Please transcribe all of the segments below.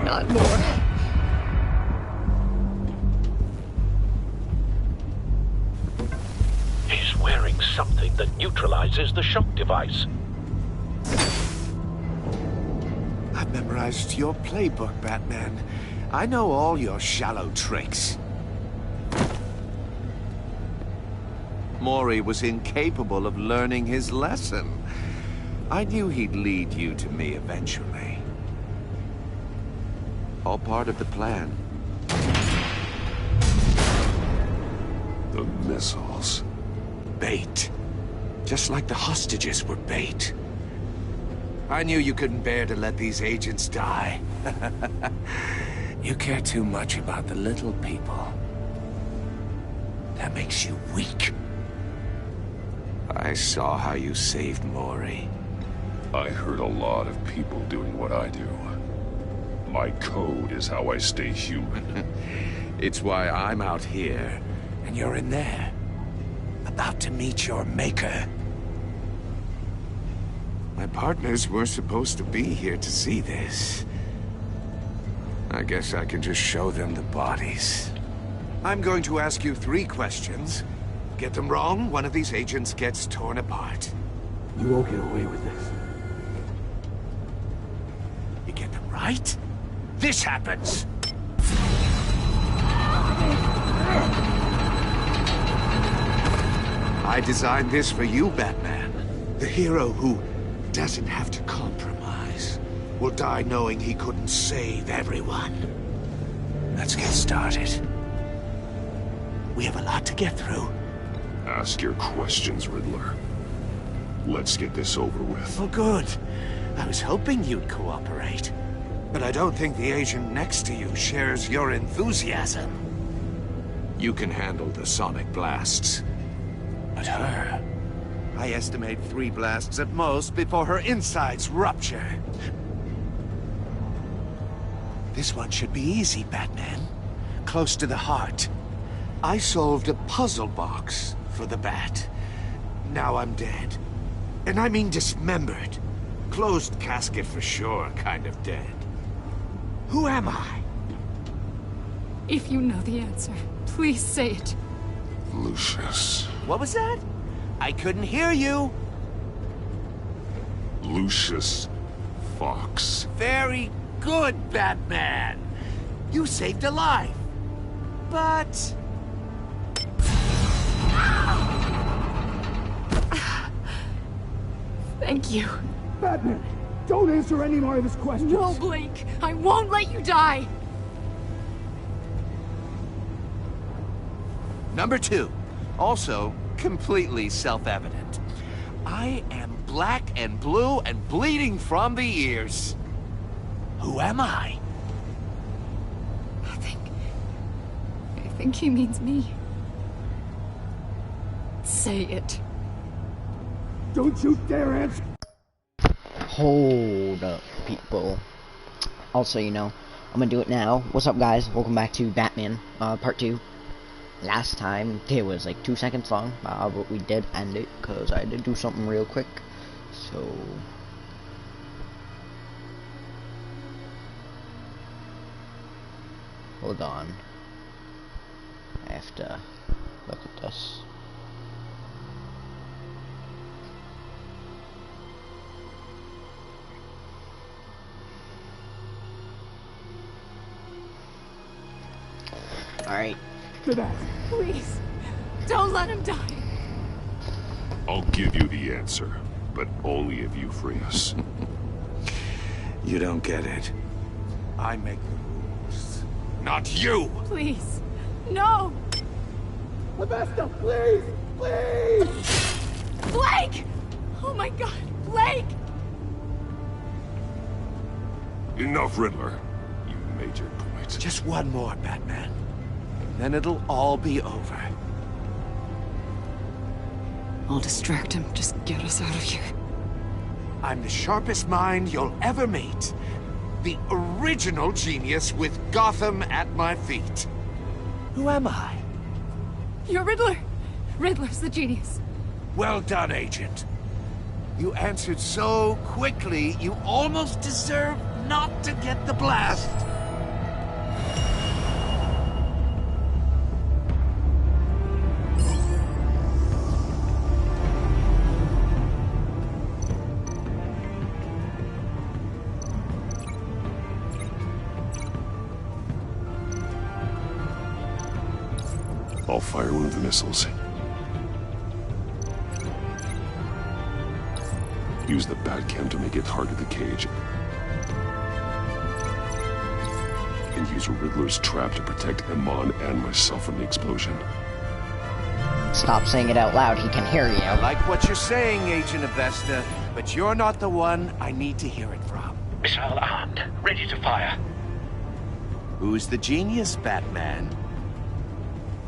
not more. He's wearing something that neutralizes the shock device. I've memorized your playbook, Batman. I know all your shallow tricks. Mori was incapable of learning his lesson. I knew he'd lead you to me eventually. All part of the plan. The missiles. Bait. Just like the hostages were bait. I knew you couldn't bear to let these agents die. You care too much about the little people. That makes you weak. I saw how you saved Mori. I hurt a lot of people doing what I do. My code is how I stay human. It's why I'm out here, and you're in there. About to meet your maker. My partners were supposed to be here to see this. I guess I can just show them the bodies. I'm going to ask you 3 questions. Get them wrong, one of these agents gets torn apart. You won't get away with this. You get them right, this happens! I designed this for you, Batman. The hero who doesn't have to compromise will die knowing he couldn't save everyone. Let's get started. We have a lot to get through. Ask your questions, Riddler. Let's get this over with. Oh, good. I was hoping you'd cooperate. But I don't think the agent next to you shares your enthusiasm. You can handle the sonic blasts. But her... I estimate 3 blasts at most before her insides rupture. This one should be easy, Batman. Close to the heart. I solved a puzzle box for the Bat. Now I'm dead. And I mean dismembered. Closed casket for sure, kind of dead. Who am I? If you know the answer, please say it. Lucius. What was that? I couldn't hear you. Lucius Fox. Very good, Batman. You saved a life. But... Thank you. Batman, don't answer any more of his questions. No, Blake. I won't let you die. Number 2. Also, completely self-evident. I am black and blue and bleeding from the ears. Who am I? I think he means me. Say it. Don't you dare answer. Hold up, people. Also, you know, I'm gonna do it now. What's up, guys? Welcome back to Batman, part 2. Last time, it was like 2 seconds long, but we did end it, because I had to do something real quick. So... hold on. I have to look at this. Alright. To that. Please, don't let him die. I'll give you the answer, but only if you free us. You don't get it. I make the rules, not you! Please, no! Hephaestus, please! Please! Blake! Oh my God, Blake! Enough, Riddler. You made your point. Just one more, Batman. Then it'll all be over. I'll distract him. Just get us out of here. I'm the sharpest mind you'll ever meet. The original genius with Gotham at my feet. Who am I? You're Riddler. Riddler's the genius. Well done, Agent. You answered so quickly, you almost deserve not to get the blast. I'll fire one of the missiles. Use the Batcam to make it target the cage. And use Riddler's trap to protect Iman and myself from the explosion. Stop saying it out loud, he can hear you. I like what you're saying, Agent Avesta, but you're not the one I need to hear it from. Missile armed, ready to fire. Who's the genius, Batman?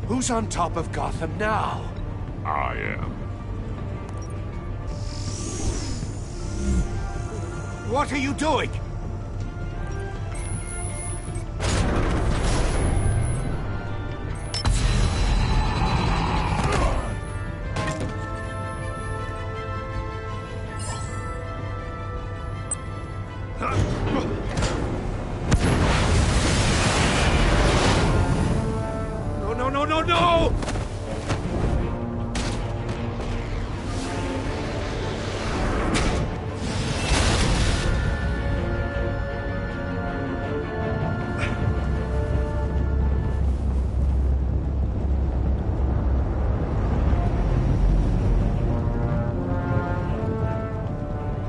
Who's on top of Gotham now? I am. What are you doing? No, no, no, no, no!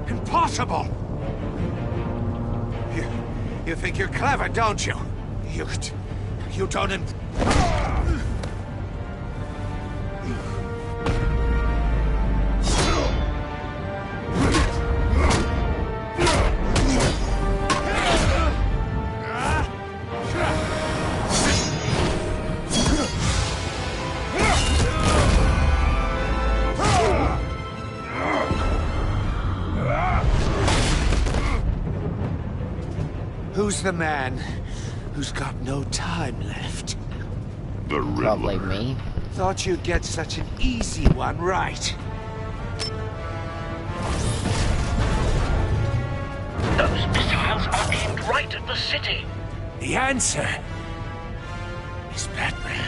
Impossible! You think you're clever, don't you? You don't Who's the man who's got no time left? The Riddler. Probably me. Thought you'd get such an easy one right. Those missiles are aimed right at the city. The answer is Batman.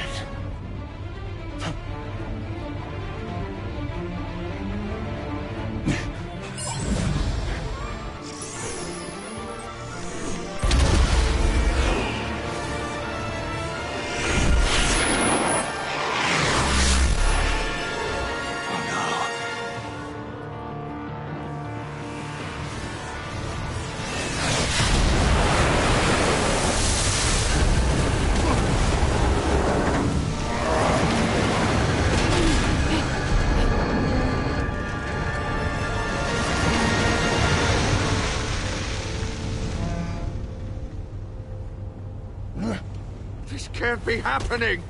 This can't be happening!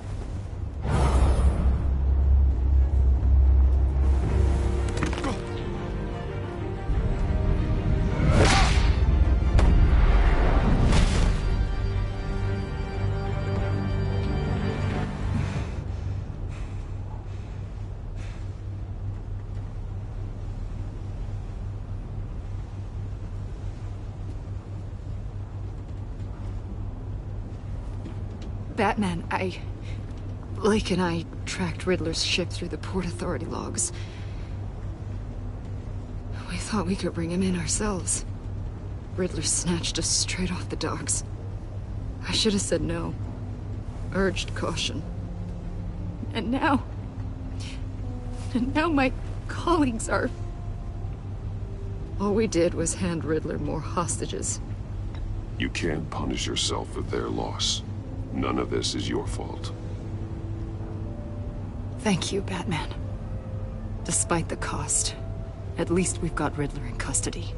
Batman, Lake and I tracked Riddler's ship through the Port Authority logs. We thought we could bring him in ourselves. Riddler snatched us straight off the docks. I should have said no. Urged caution. And now my colleagues are... All we did was hand Riddler more hostages. You can't punish yourself for their loss. None of this is your fault. Thank you, Batman. Despite the cost, at least we've got Riddler in custody.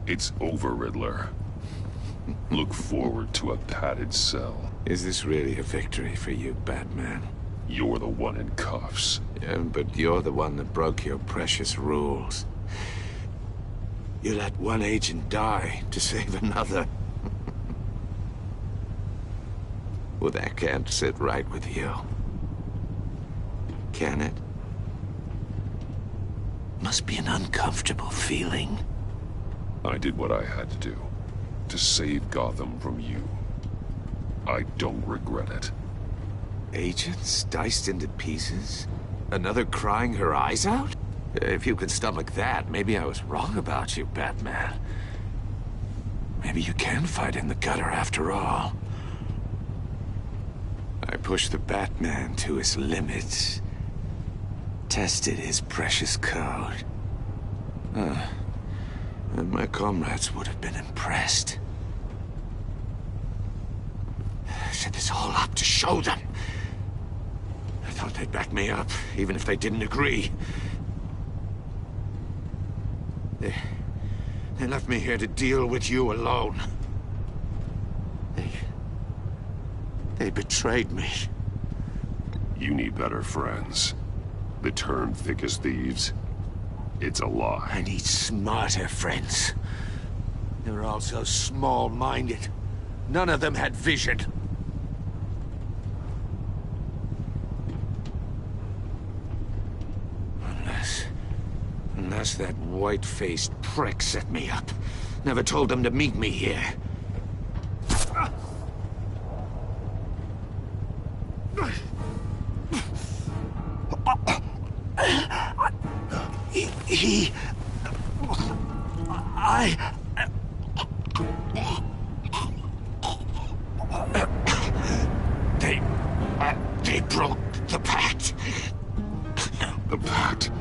It's over, Riddler. Look forward to a padded cell. Is this really a victory for you, Batman? You're the one in cuffs. Yeah, but you're the one that broke your precious rules. You let one agent die to save another. Well, that can't sit right with you. Can it? Must be an uncomfortable feeling. I did what I had to do. To save Gotham from you. I don't regret it. Agents diced into pieces? Another crying her eyes out? If you can stomach that, maybe I was wrong about you, Batman. Maybe you can fight in the gutter after all. I pushed the Batman to his limits. Tested his precious code. And my comrades would have been impressed. I set this all up to show them. I thought they'd back me up, even if they didn't agree. They left me here to deal with you alone. They betrayed me. You need better friends. The term thick as thieves, it's a lie. I need smarter friends. They were all so small-minded. None of them had vision. Unless that white-faced prick set me up. Never told them to meet me here. They broke the pact. The pact?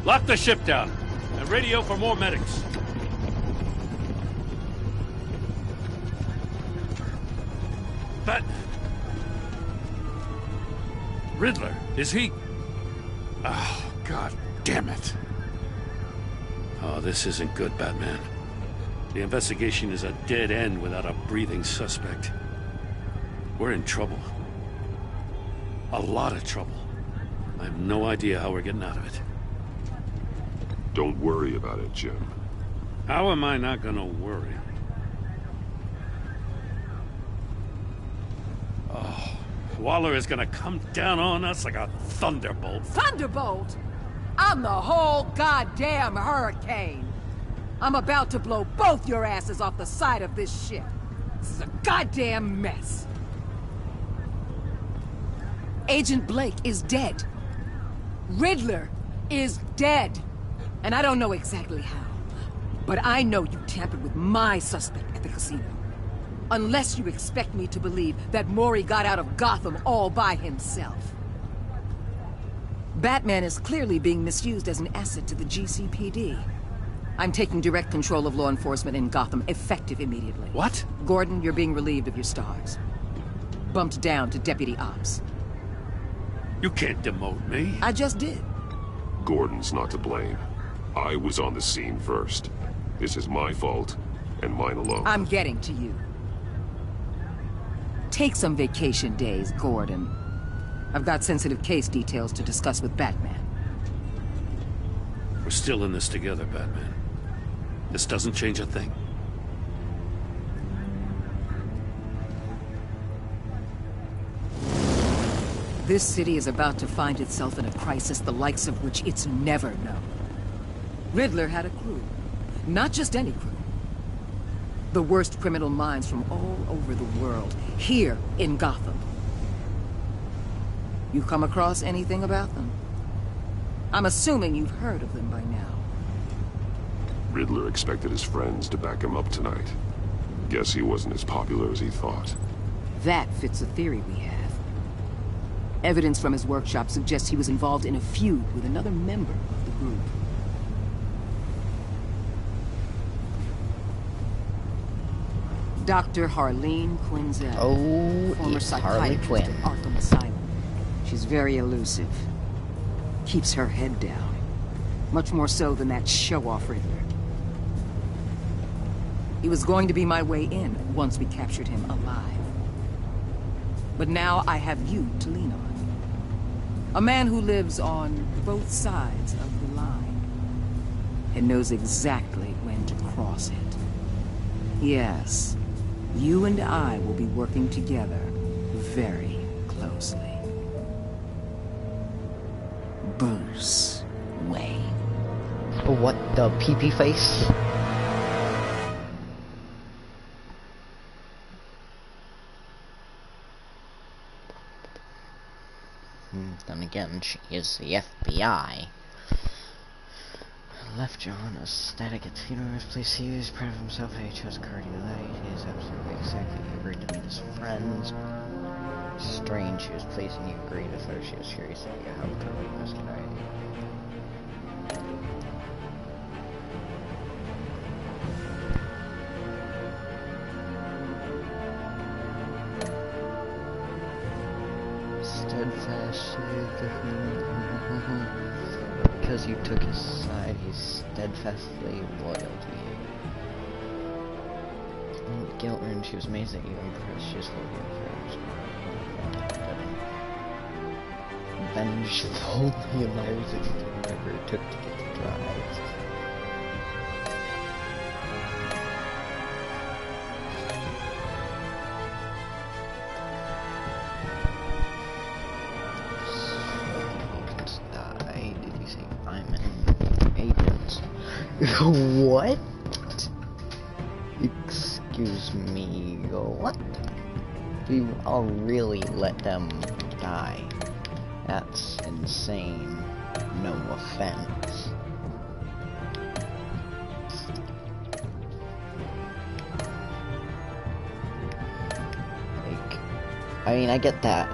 Lock the ship down, and radio for more medics. But... Riddler, is he... Oh, God damn it. Oh, this isn't good, Batman. The investigation is a dead end without a breathing suspect. We're in trouble. A lot of trouble. I have no idea how we're getting out of it. Don't worry about it, Jim. How am I not gonna worry? Oh, Waller is gonna come down on us like a thunderbolt. Thunderbolt? I'm the whole goddamn hurricane. I'm about to blow both your asses off the side of this ship. This is a goddamn mess. Agent Blake is dead. Riddler is dead. And I don't know exactly how, but I know you tampered with my suspect at the casino. Unless you expect me to believe that Mori got out of Gotham all by himself. Batman is clearly being misused as an asset to the GCPD. I'm taking direct control of law enforcement in Gotham, effective immediately. What? Gordon, you're being relieved of your stars. Bumped down to Deputy Ops. You can't demote me. I just did. Gordon's not to blame. I was on the scene first. This is my fault, and mine alone. I'm getting to you. Take some vacation days, Gordon. I've got sensitive case details to discuss with Batman. We're still in this together, Batman. This doesn't change a thing. This city is about to find itself in a crisis the likes of which it's never known. Riddler had a crew. Not just any crew. The worst criminal minds from all over the world, here in Gotham. You come across anything about them? I'm assuming you've heard of them by now. Riddler expected his friends to back him up tonight. Guess he wasn't as popular as he thought. That fits a theory we have. Evidence from his workshop suggests he was involved in a feud with another member of the group. Dr. Harleen Quinzel. Oh, former it's Harley psychiatrist Quinn. at Arkham Asylum. She's very elusive. Keeps her head down. Much more so than that show-off Riddler. He was going to be my way in once we captured him alive. But now I have you to lean on. A man who lives on both sides of the line and knows exactly when to cross it. Yes, you and I will be working together very closely. Bruce Wayne. What, the pee-pee face? Then again, she is the FBI. Left John a static at the funeral. Please, he was proud of himself. He chose cardiolite. He is absolutely exactly. He agreed to meet his friends. Strange, she was pleased and he agreed with her. She was curious that he helped her yesterday. Steadfast. Because you took his side, he's steadfastly loyal to you. Guilt-ridden, she was amazed that you impressed. She was loyal. Vengeful, he admires whatever it took to get the drive. What? Excuse me, what? You all really let them die? That's insane. No offense. Like, I mean, I get that.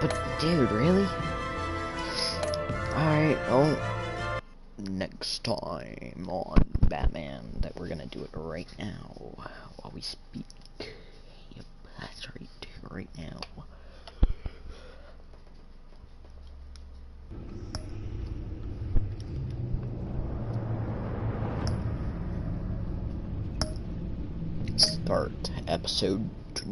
But dude, really? Alright, well, next time on Batman, that we're gonna do it right now, while we speak. Yep, that's right now. Start episode 2.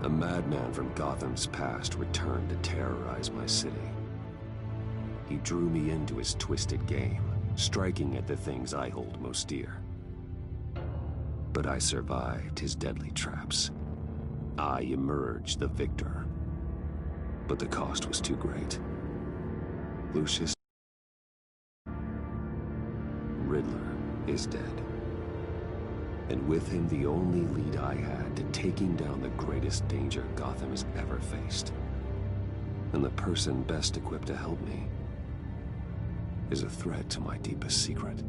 A madman from Gotham's past returned to terrorize my city. He drew me into his twisted game, striking at the things I hold most dear. But I survived his deadly traps. I emerged the victor. But the cost was too great. Lucius Riddler is dead. And with him the only lead I had to taking down the greatest danger Gotham has ever faced. And the person best equipped to help me is a threat to my deepest secret.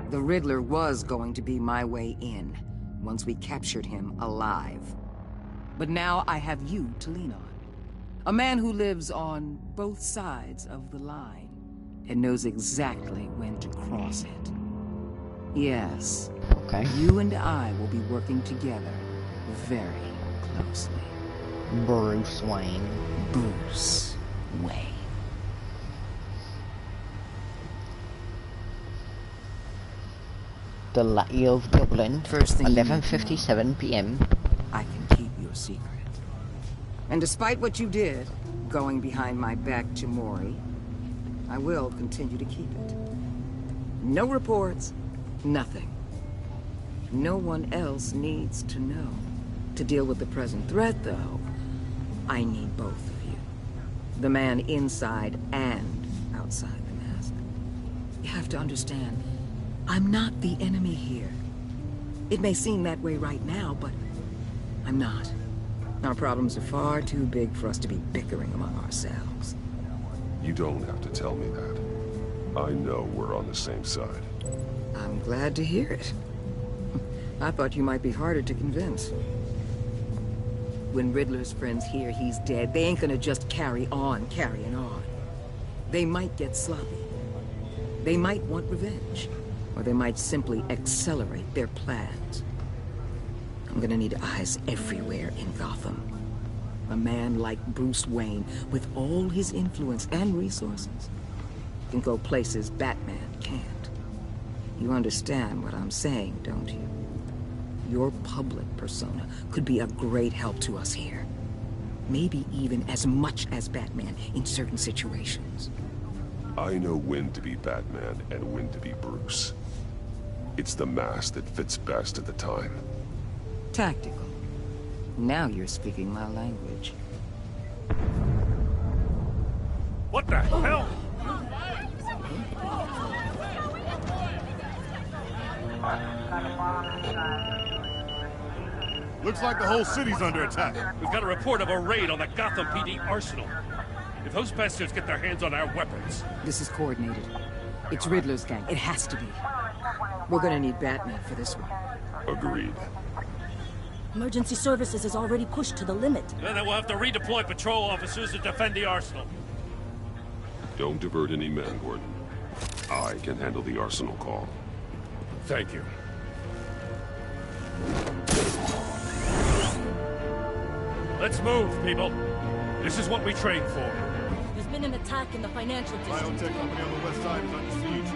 The Riddler was going to be my way in, once we captured him alive. But now I have you to lean on. A man who lives on both sides of the line, and knows exactly when to cross it. Yes. Okay. You and I will be working together very closely. Bruce Wayne. Bruce Wayne. The Light of Dublin. First thing 11:57 p.m. I can keep your secret. And despite what you did, going behind my back to Mori, I will continue to keep it. No reports. Nothing. No one else needs to know. To deal with the present threat, though, I need both of you. The man inside and outside the mask. You have to understand, I'm not the enemy here. It may seem that way right now, but I'm not. Our problems are far too big for us to be bickering among ourselves. You don't have to tell me that. I know we're on the same side. I'm glad to hear it. I thought you might be harder to convince. When Riddler's friends hear he's dead, they ain't gonna just carry on carrying on. They might get sloppy. They might want revenge. Or they might simply accelerate their plans. I'm gonna need eyes everywhere in Gotham. A man like Bruce Wayne, with all his influence and resources, can go places Batman can't. You understand what I'm saying, don't you? Your public persona could be a great help to us here. Maybe even as much as Batman in certain situations. I know when to be Batman and when to be Bruce. It's the mask that fits best at the time. Tactical. Now you're speaking my language. What the hell? Looks like the whole city's under attack. We've got a report of a raid on the Gotham PD arsenal. If those bastards get their hands on our weapons... This is coordinated. It's Riddler's gang. It has to be. We're gonna need Batman for this one. Agreed. Emergency services is already pushed to the limit. Then we'll have to redeploy patrol officers to defend the arsenal. Don't divert any men, Gordon. I can handle the arsenal call. Thank you. Let's move, people. This is what we trained for. There's been an attack in the financial district. Biotech company on the west side is under siege.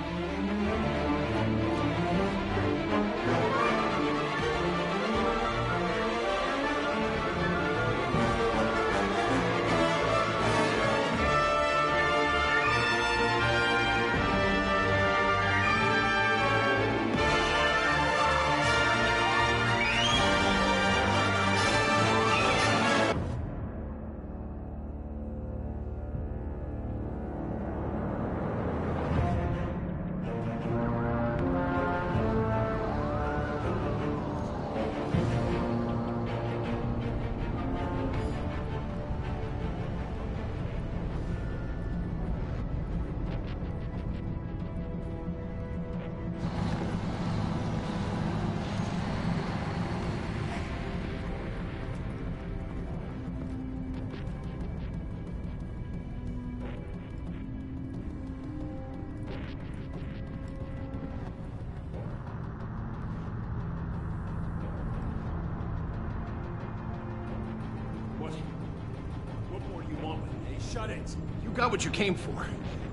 What more you want with me? Hey, shut it. You got what you came for.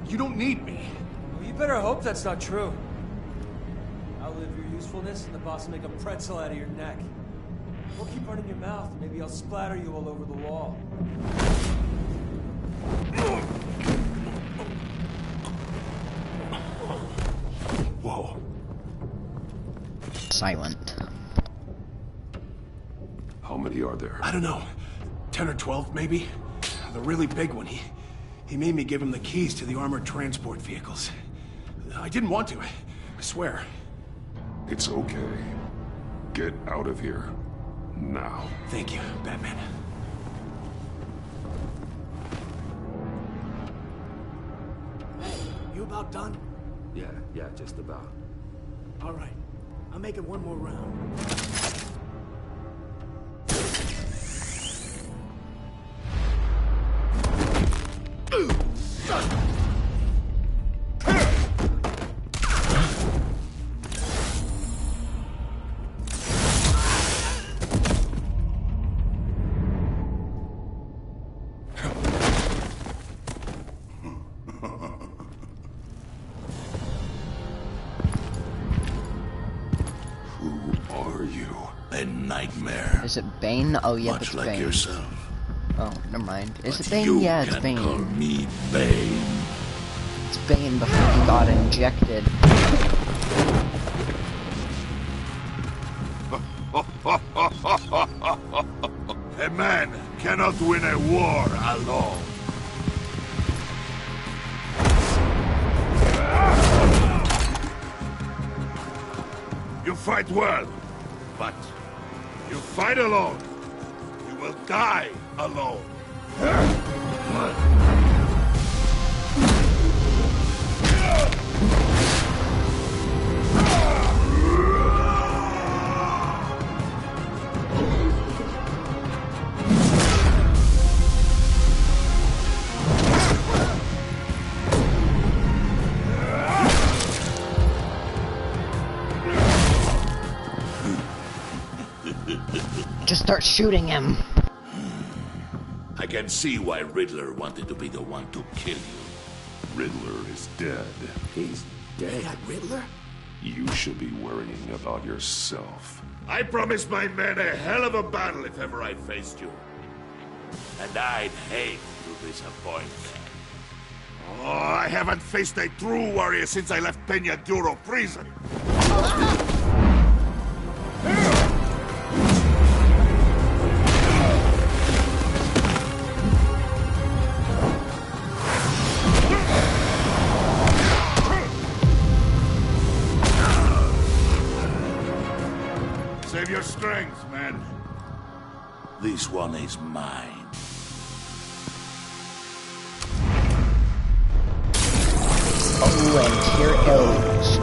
You don't need me. Well, you better hope that's not true. Outlive your usefulness, and the boss will make a pretzel out of your neck. Don't keep running your mouth. Maybe I'll splatter you all over the wall. Whoa. Silent. How many are there? I don't know. 10 or 12, maybe? The really big one, he made me give him the keys to the armored transport vehicles. I didn't want to, I swear. It's okay. Get out of here. Now. Thank you, Batman. You about done? Yeah, just about. All right. I'll make it one more round. Is it Bane? Oh, yeah, it's like Bane. yourself. Oh, never mind. Is But it Bane? you Yeah, it's can Bane. call me Bane. It's Bane before he got injected. A man cannot win a war alone. You fight well. But you fight alone. You will die alone. Just start shooting him. I can see why Riddler wanted to be the one to kill you. Riddler is dead. He's dead. That Riddler? You should be worrying about yourself. I promised my men a hell of a battle if ever I faced you. And I'd hate to disappoint them. Oh, I haven't faced a true warrior since I left Peña Duro prison. Save your strength, man. This one is mine. Oh, and here it goes.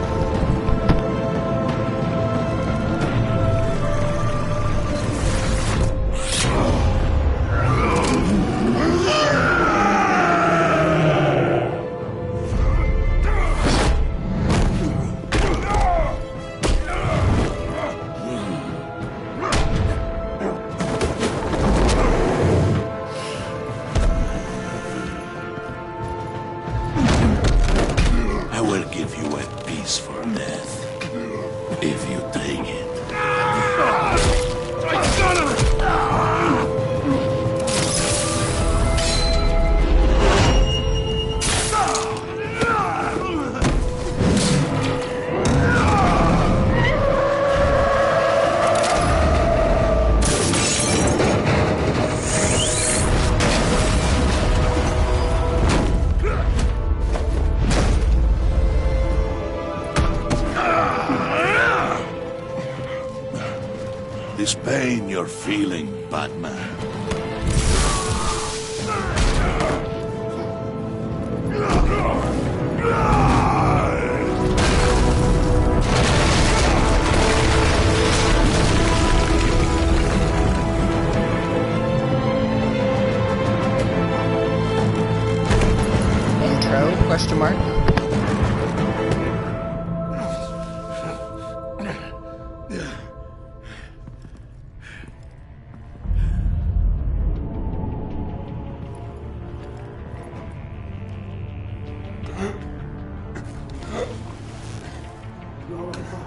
This pain you're feeling, Batman. Intro, question mark.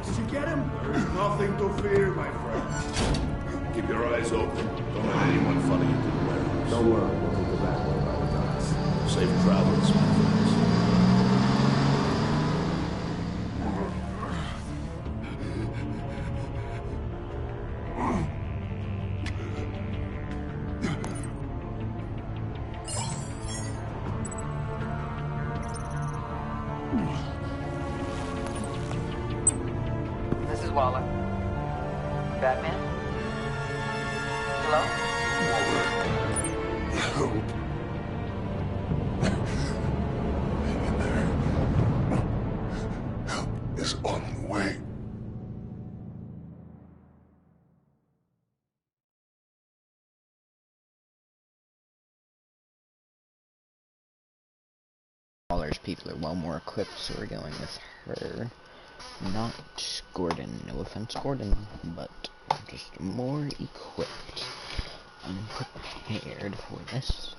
Did you get him? There's nothing to fear, my friend. Keep your eyes open. Don't let anyone follow you to the warehouse. Don't worry, we'll take the back way by the docks. Safe travels, my friends. This is Waller. Batman? Hello? Help. Hang in there. Help is on the way. Waller's people are well more equipped, so we're going with her. Not Gordon. No offense, Gordon, but just more equipped. I'm prepared for this.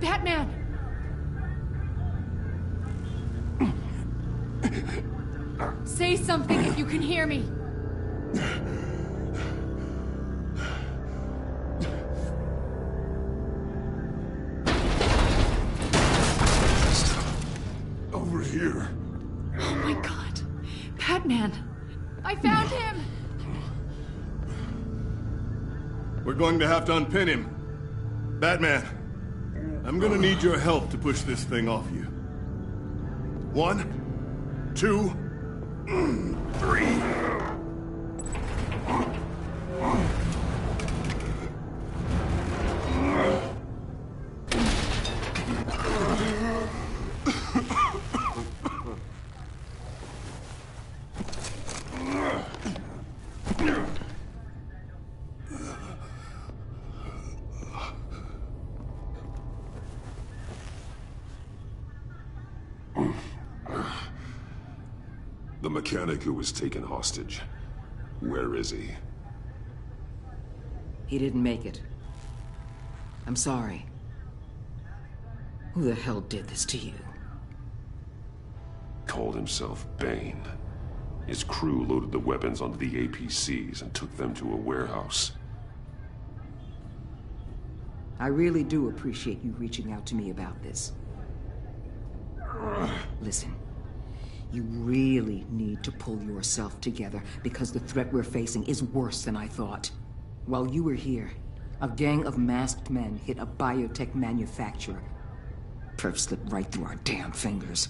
Batman! Say something if you can hear me. Over here. Batman! I found him! We're going to have to unpin him. Batman, I'm gonna need your help to push this thing off you. 1, 2, 3. The mechanic who was taken hostage. Where is he? He didn't make it. I'm sorry. Who the hell did this to you? Called himself Bane. His crew loaded the weapons onto the APCs and took them to a warehouse. I really do appreciate you reaching out to me about this. Listen, you really need to pull yourself together because the threat we're facing is worse than I thought. While you were here, a gang of masked men hit a biotech manufacturer. Perf slipped right through our damn fingers.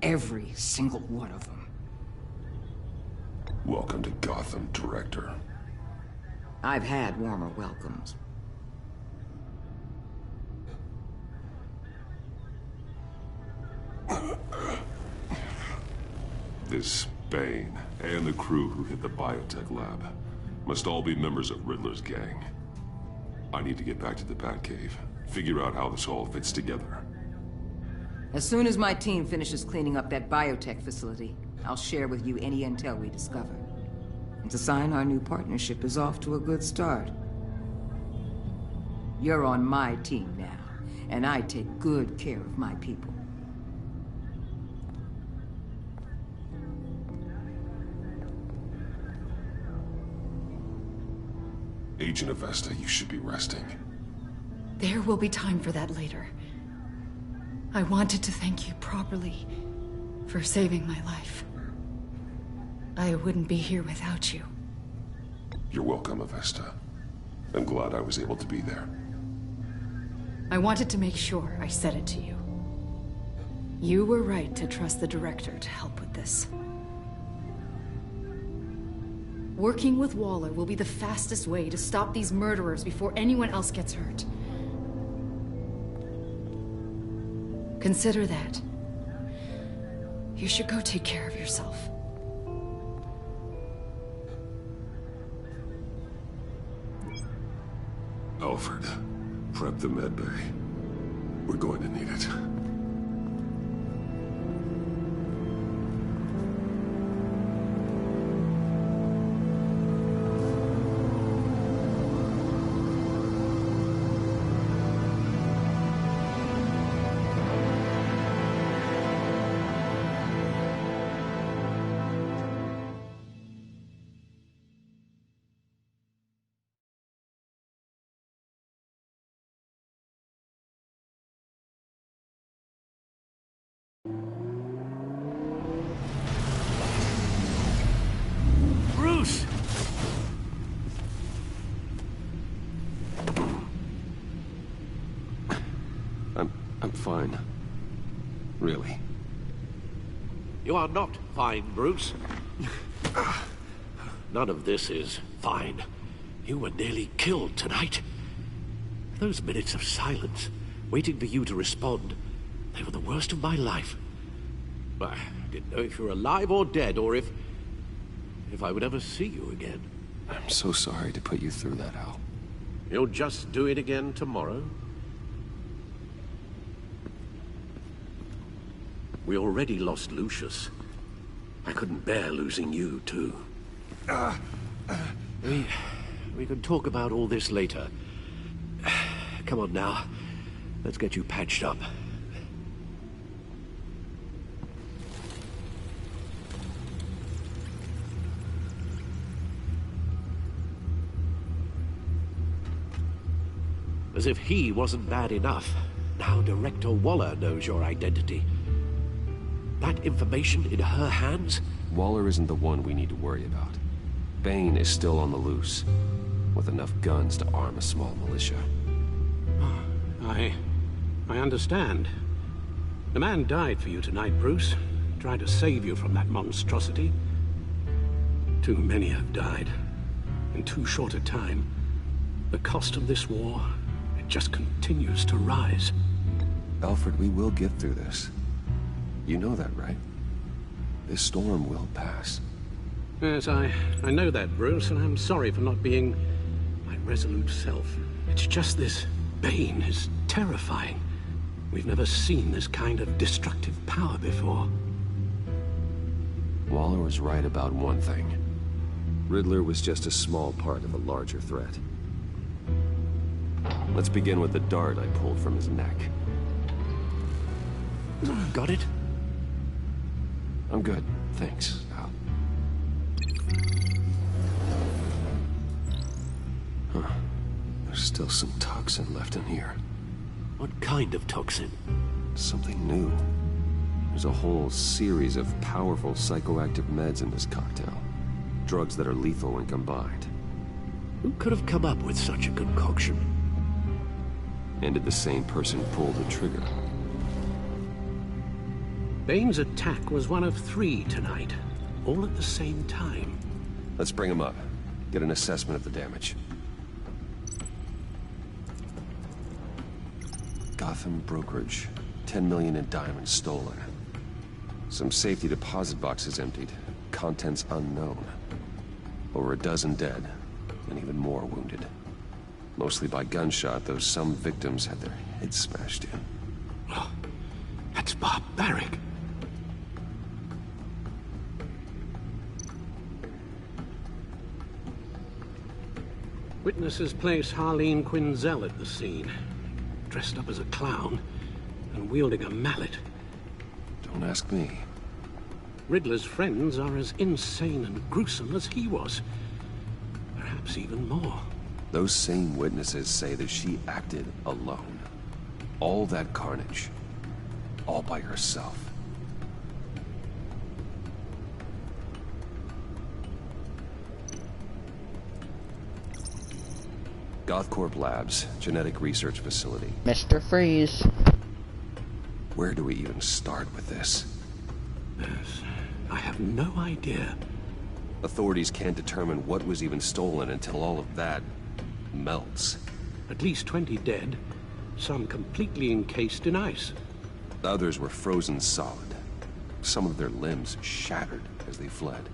Every single one of them. Welcome to Gotham, Director. I've had warmer welcomes. This Bane and the crew who hit the biotech lab must all be members of Riddler's gang. I need to get back to the Batcave, figure out how this all fits together. As soon as my team finishes cleaning up that biotech facility, I'll share with you any intel we discover. And to sign our new partnership is off to a good start. You're on my team now, and I take good care of my people. Agent Avesta, you should be resting. There will be time for that later. I wanted to thank you properly for saving my life. I wouldn't be here without you. You're welcome, Avesta. I'm glad I was able to be there. I wanted to make sure I said it to you. You were right to trust the director to help with this. Working with Waller will be the fastest way to stop these murderers before anyone else gets hurt. Consider that. You should go take care of yourself. Alfred, prep the medbay. We're going to need it. Bruce! I'm fine. Really. You are not fine, Bruce. None of this is fine. You were nearly killed tonight. Those minutes of silence, waiting for you to respond, they were the worst of my life. I didn't know if you were alive or dead, or if I would ever see you again. I'm so sorry to put you through that, Al. You'll just do it again tomorrow? We already lost Lucius. I couldn't bear losing you, too. We can talk about all this later. Come on now. Let's get you patched up. As if he wasn't bad enough, now Director Waller knows your identity. That information in her hands? Waller isn't the one we need to worry about. Bane is still on the loose, with enough guns to arm a small militia. I understand. The man died for you tonight, Bruce. Tried to save you from that monstrosity. Too many have died. In too short a time. The cost of this war, it just continues to rise. Alfred, we will get through this. You know that, right? This storm will pass. Yes, I know that, Bruce, and I'm sorry for not being my resolute self. It's just this Bane is terrifying. We've never seen this kind of destructive power before. Waller was right about one thing. Riddler was just a small part of a larger threat. Let's begin with the dart I pulled from his neck. Got it? I'm good, thanks, Al. Huh. There's still some toxin left in here. What kind of toxin? Something new. There's a whole series of powerful psychoactive meds in this cocktail. Drugs that are lethal when combined. Who could have come up with such a concoction? And did the same person pull the trigger? Bane's attack was one of 3 tonight, all at the same time. Let's bring him up. Get an assessment of the damage. Gotham brokerage. 10 million in diamonds stolen. Some safety deposit boxes emptied. Contents unknown. Over a dozen dead, and even more wounded. Mostly by gunshot, though some victims had their heads smashed in. Oh, that's barbaric. Witnesses place Harleen Quinzel at the scene, dressed up as a clown and wielding a mallet. Don't ask me. Riddler's friends are as insane and gruesome as he was. Perhaps even more. Those same witnesses say that she acted alone. All that carnage. All by herself. GothCorp Labs, genetic research facility. Mr. Freeze. Where do we even start with this? Yes, I have no idea. Authorities can't determine what was even stolen until all of that melts. At least 20 dead, some completely encased in ice. Others were frozen solid. Some of their limbs shattered as they fled.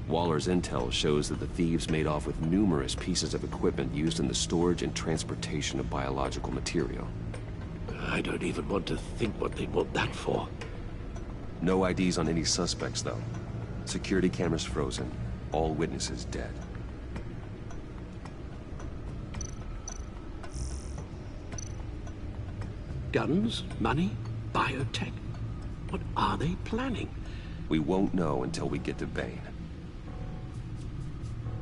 Waller's intel shows that the thieves made off with numerous pieces of equipment used in the storage and transportation of biological material. I don't even want to think what they'd want that for. No IDs on any suspects, though. Security cameras frozen. All witnesses dead. Guns, money, biotech. What are they planning? We won't know until we get to Bane.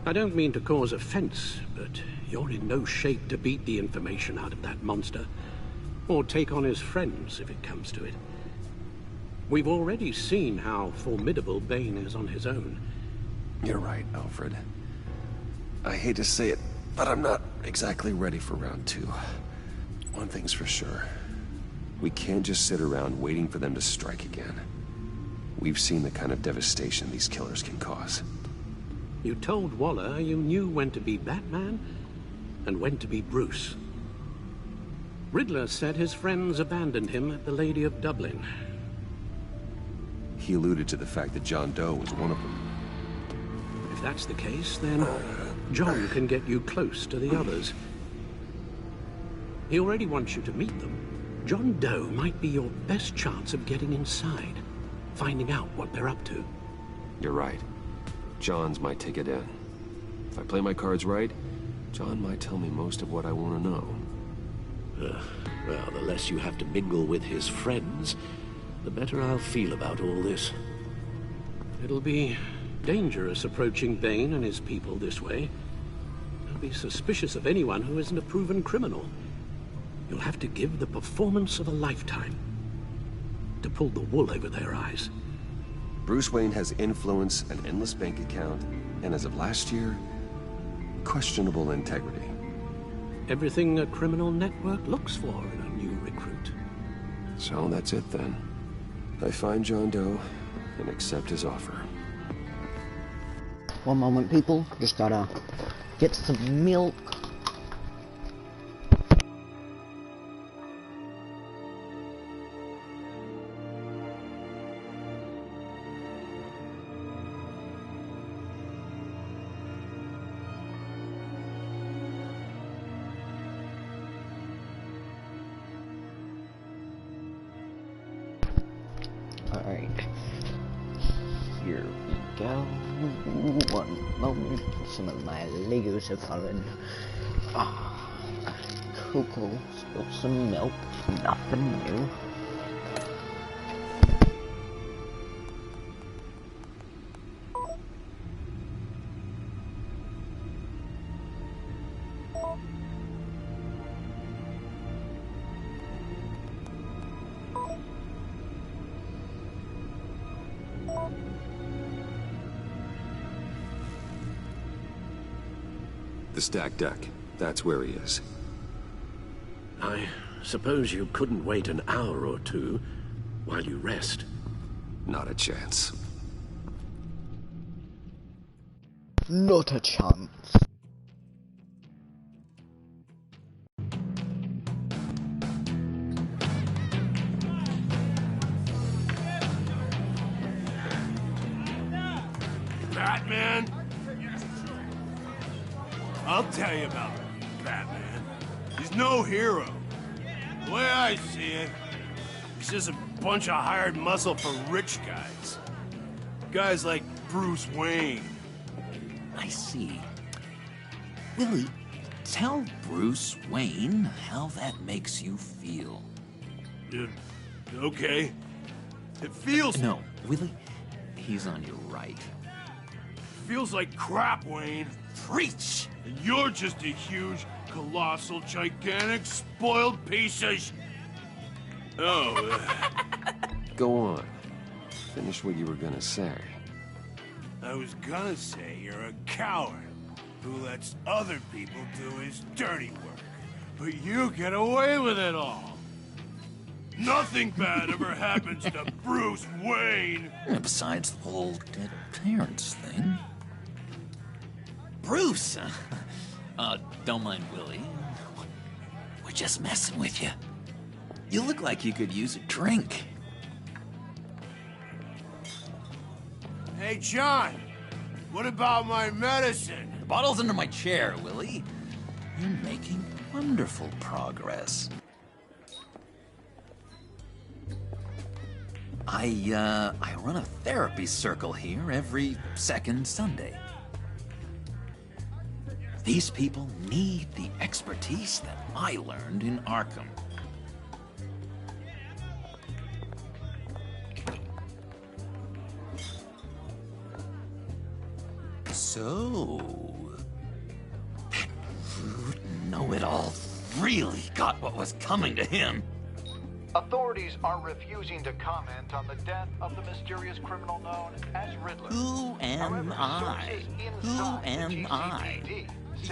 I don't mean to cause offense, but you're in no shape to beat the information out of that monster. Or take on his friends, if it comes to it. We've already seen how formidable Bane is on his own. You're right, Alfred. I hate to say it, but I'm not exactly ready for round 2. One thing's for sure. We can't just sit around waiting for them to strike again. We've seen the kind of devastation these killers can cause. You told Waller you knew when to be Batman and when to be Bruce. Riddler said his friends abandoned him at the Lady of Dublin. He alluded to the fact that John Doe was one of them. If that's the case, then John can get you close to the others. He already wants you to meet them. John Doe might be your best chance of getting inside, finding out what they're up to. You're right. John's might take it in. If I play my cards right, John might tell me most of what I want to know. Well, the less you have to mingle with his friends, the better I'll feel about all this. It'll be dangerous approaching Bane and his people this way. They'll be suspicious of anyone who isn't a proven criminal. You'll have to give the performance of a lifetime. to pull the wool over their eyes. Bruce Wayne has influence, an endless bank account, and as of last year, questionable integrity. Everything a criminal network looks for in a new recruit. So that's it then. I find John Doe and accept his offer. One moment, people. Just gotta get some milk. Alright. Here we go. One moment. Some of my Legos have fallen. Coco spilled some milk. Nothing new. The stacked deck. That's where he is. I suppose you couldn't wait an hour or two while you rest. Not a chance. Not a chance. Batman? I'll tell you about Batman. He's no hero. The way I see it, he's just a bunch of hired muscle for rich guys. Guys like Bruce Wayne. I see. Willie, tell Bruce Wayne how that makes you feel. Okay. It feels... No, Willie, he's on your right. Feels like crap, Wayne. Preach! And you're just a huge, colossal, gigantic, spoiled piece of Go on. Finish what you were gonna say. I was gonna say you're a coward who lets other people do his dirty work. But you get away with it all. Nothing bad ever happens to Bruce Wayne. Besides the whole dead parents thing. Bruce! Don't mind Willie. We're just messing with you. You look like you could use a drink. Hey, John. What about my medicine? The bottle's under my chair, Willie. You're making wonderful progress. I run a therapy circle here every second Sunday. These people need the expertise that I learned in Arkham. So, that rude know-it-all really got what was coming to him. Authorities are refusing to comment on the death of the mysterious criminal known as Riddler. Who am I? Who am I?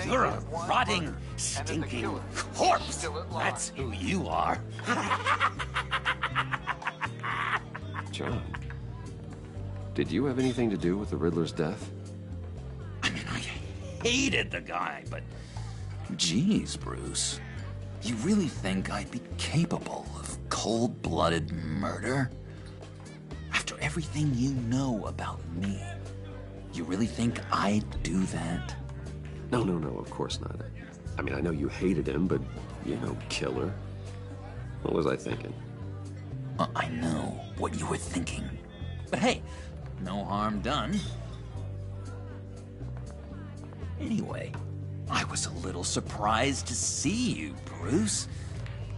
You're a rotting, stinking corpse! That's who you are. John, did you have anything to do with the Riddler's death? I mean, I hated the guy, but... Geez, Bruce. You really think I'd be capable of cold-blooded murder? After everything you know about me, you really think I'd do that? No, of course not. I mean, I know you hated him, but you're no killer. What was I thinking? I know what you were thinking. But hey, no harm done. Anyway, I was a little surprised to see you, Bruce.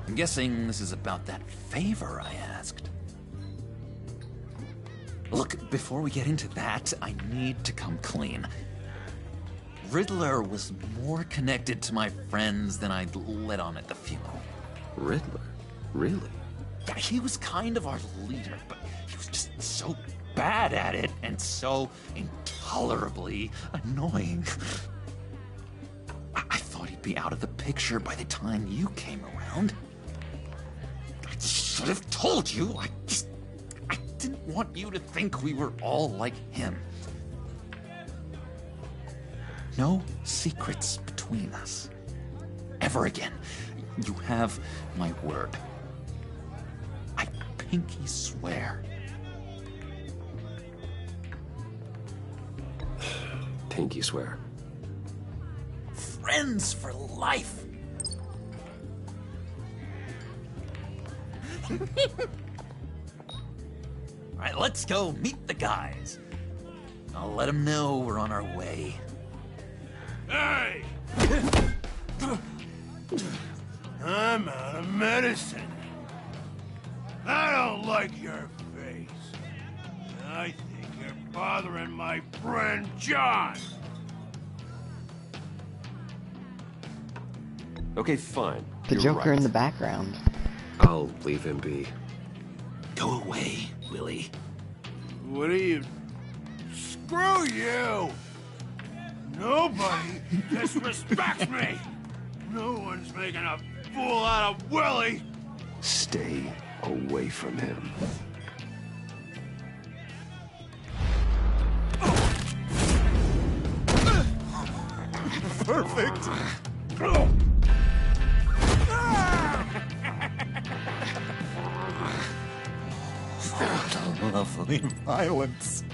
I'm guessing this is about that favor I asked. Look, before we get into that, I need to come clean. Riddler was more connected to my friends than I'd let on at the funeral. Riddler? Really? Yeah, he was kind of our leader, but he was just so bad at it and so intolerably annoying. I thought he'd be out of the picture by the time you came around. I should have told you. I didn't want you to think we were all like him. No secrets between us. Ever again. You have my word. I pinky swear. Pinky swear. Friends for life. All right, let's go meet the guys. I'll let them know we're on our way. Hey! I'm out of medicine. I don't like your face. I think you're bothering my friend John. Okay, fine. The You're Joker right. in the background. I'll leave him be. Go away, Willie. What are you... Screw you! Nobody disrespects me! No one's making a fool out of Willie! Stay away from him. Perfect! What a lovely violence.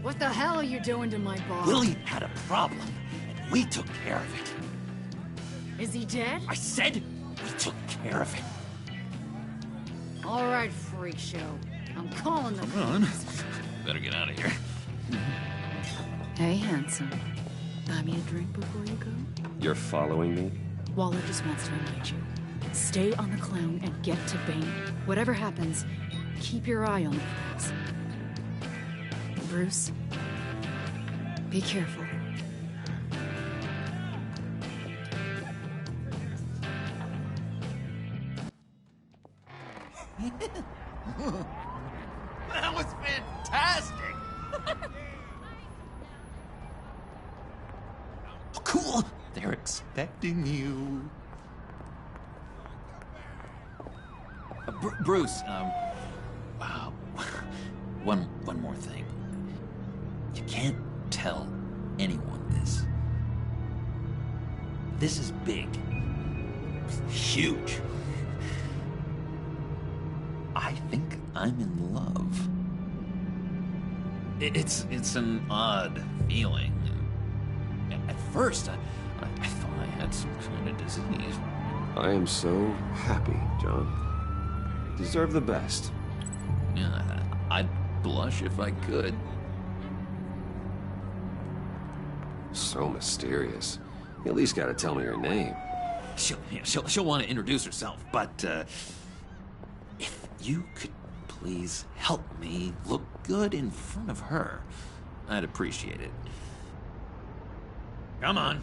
What the hell are you doing to my boss? Willie had a problem, and we took care of it. Is he dead? I said we took care of it. All right, freak show. I'm calling the Come on. Better get out of here. Hey, handsome. Buy me a drink before you go? You're following me? Waller just wants to invite you. Stay on the clown and get to Bane. Whatever happens, keep your eye on the flags. Bruce, be careful. That was fantastic! Oh, cool! They're expecting you. Bruce, wow. One more thing. You can't tell anyone this. This is big. Huge. I think I'm in love. It's an odd feeling. At first, I thought I had some kind of disease. I am so happy, John. Deserve the best. Yeah, I'd blush if I could. So mysterious. You at least gotta tell me her name. She'll want to introduce herself, but if you could please help me look good in front of her, I'd appreciate it. Come on.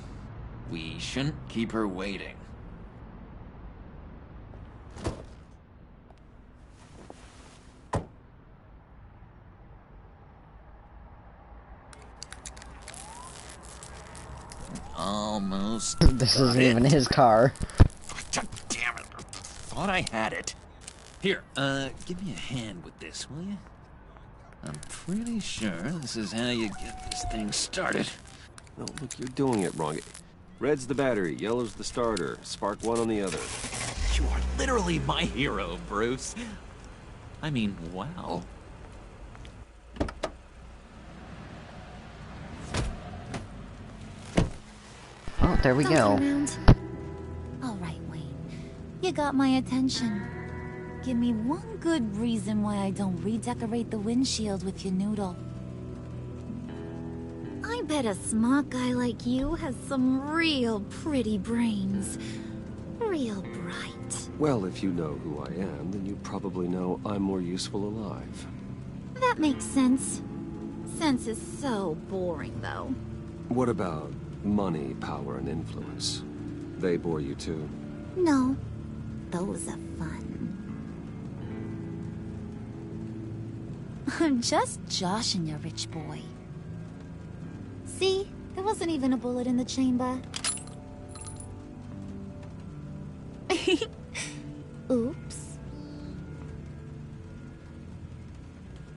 We shouldn't keep her waiting. Almost. This isn't even his car. God damn it. Thought I had it. Here, give me a hand with this, will you? I'm pretty sure this is how you get this thing started. No, look, you're doing it wrong. Red's the battery, yellow's the starter. Spark one on the other. You are literally my hero, Bruce. I mean, wow. Oh, there we go. All right, Wayne. You got my attention. Give me one good reason why I don't redecorate the windshield with your noodle. I bet a smart guy like you has some real pretty brains. Real bright. Well, if you know who I am, then you probably know I'm more useful alive. That makes sense. Sense is so boring, though. What about... money, power, and influence? They bore you too? No. those are fun. I'm just joshing you, rich boy. See? There wasn't even a bullet in the chamber. Oops.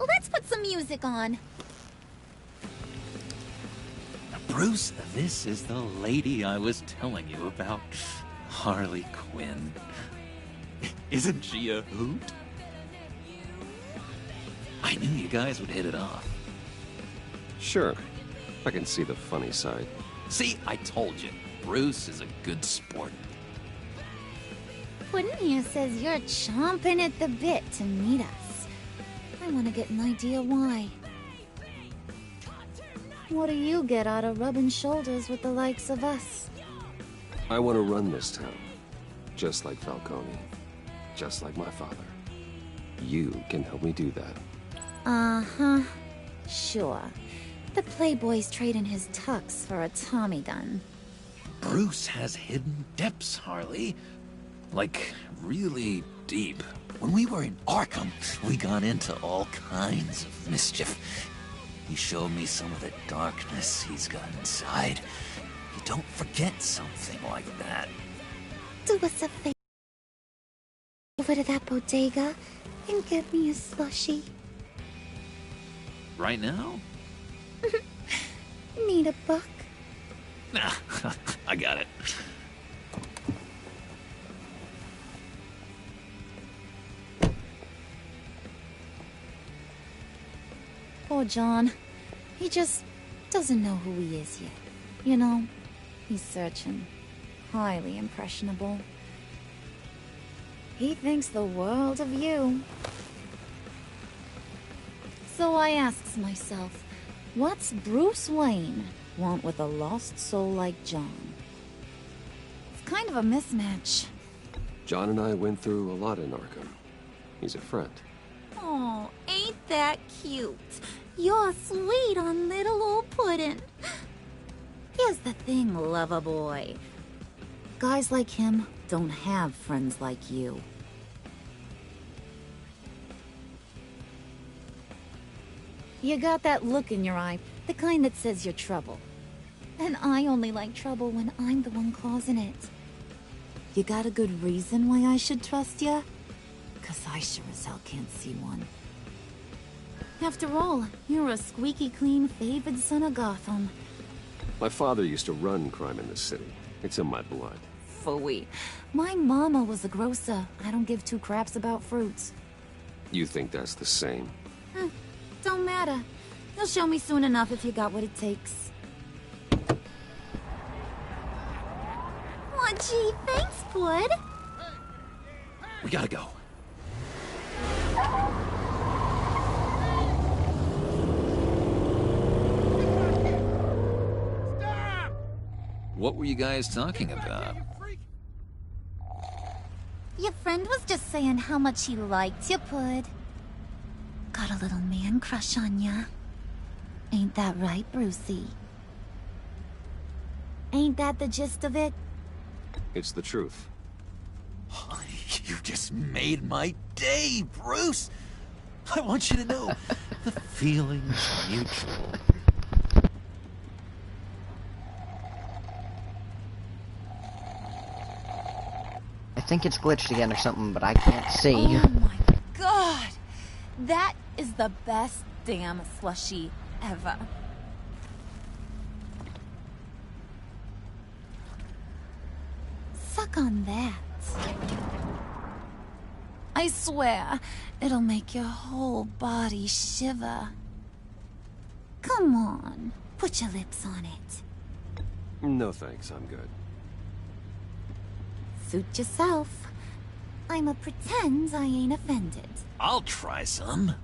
Let's put some music on. Bruce, this is the lady I was telling you about. Harley Quinn. Isn't she a hoot? I knew you guys would hit it off. Sure. I can see the funny side. See, I told you. Bruce is a good sport. Puddin' here says you're chomping at the bit to meet us. I want to get an idea why. What do you get out of rubbing shoulders with the likes of us? I want to run this town. Just like Falcone. Just like my father. You can help me do that. Uh-huh. Sure. The Playboy's trading his tux for a Tommy gun. Bruce has hidden depths, Harley. Like, really deep. When we were in Arkham, we got into all kinds of mischief. He showed me some of the darkness he's got inside. You don't forget something like that. Do us a favor. Over to that bodega and get me a slushie. Right now? Need a buck? Nah, I got it. Poor John. He just doesn't know who he is yet. You know, he's searching. Highly impressionable. He thinks the world of you. So I asks myself, what's Bruce Wayne want with a lost soul like John? It's kind of a mismatch. John and I went through a lot in Arkham. He's a friend. Oh, ain't that cute? You're sweet on little old Puddin'. Here's the thing, lover boy. Guys like him don't have friends like you. You got that look in your eye, the kind that says you're trouble. And I only like trouble when I'm the one causing it. You got a good reason why I should trust you? 'Cause I sure as hell can't see one. After all, you're a squeaky clean favored son of Gotham. My father used to run crime in this city. It's in my blood. Phooey. My mama was a grocer. I don't give two craps about fruits. You think that's the same? Don't matter. You'll show me soon enough if you got what it takes. Aw, gee, thanks, Bud. We gotta go. What were you guys talking about? Your friend was just saying how much he liked you, Pud. Got a little man crush on ya. Ain't that right, Brucey? Ain't that the gist of it? It's the truth. You just made my day, Bruce! I want you to know, the feeling's mutual. I think it's glitched again or something, but I can't see. Oh my god! That is the best damn slushie ever. Suck on that. I swear, it'll make your whole body shiver. Come on, put your lips on it. No thanks, I'm good. Suit yourself. I'ma pretend I ain't offended. I'll try some.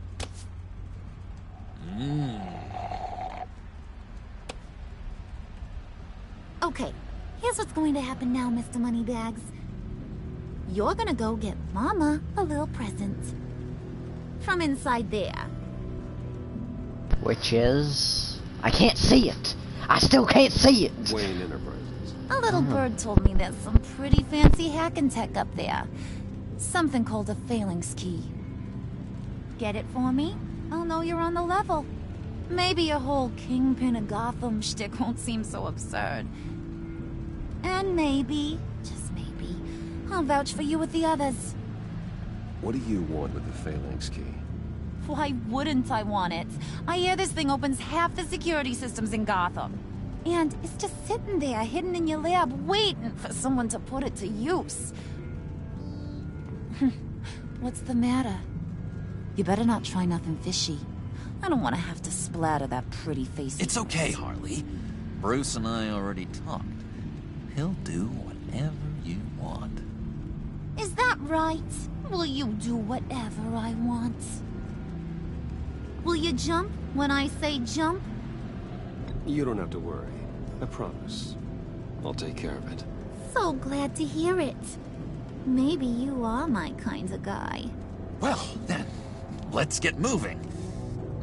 Okay, here's what's going to happen now, Mr. Moneybags. You're gonna go get Mama a little present. From inside there. Which is... I can't see it! I still can't see it! Wayne Enterprises. A little bird told me there's some pretty fancy hacking tech up there. Something called a phalanx key. Get it for me? I'll know you're on the level. Maybe your whole Kingpin of Gotham shtick won't seem so absurd. And maybe, just maybe, I'll vouch for you with the others. What do you want with the phalanx key? Why wouldn't I want it? I hear this thing opens half the security systems in Gotham. And it's just sitting there, hidden in your lab, waiting for someone to put it to use. What's the matter? You better not try nothing fishy. I don't want to have to splatter that pretty face. It's okay, Harley. Bruce and I already talked. He'll do whatever you want. Is that right? Will you do whatever I want? Will you jump when I say jump? You don't have to worry. I promise. I'll take care of it. So glad to hear it. Maybe you are my kind of guy. Well, then, let's get moving.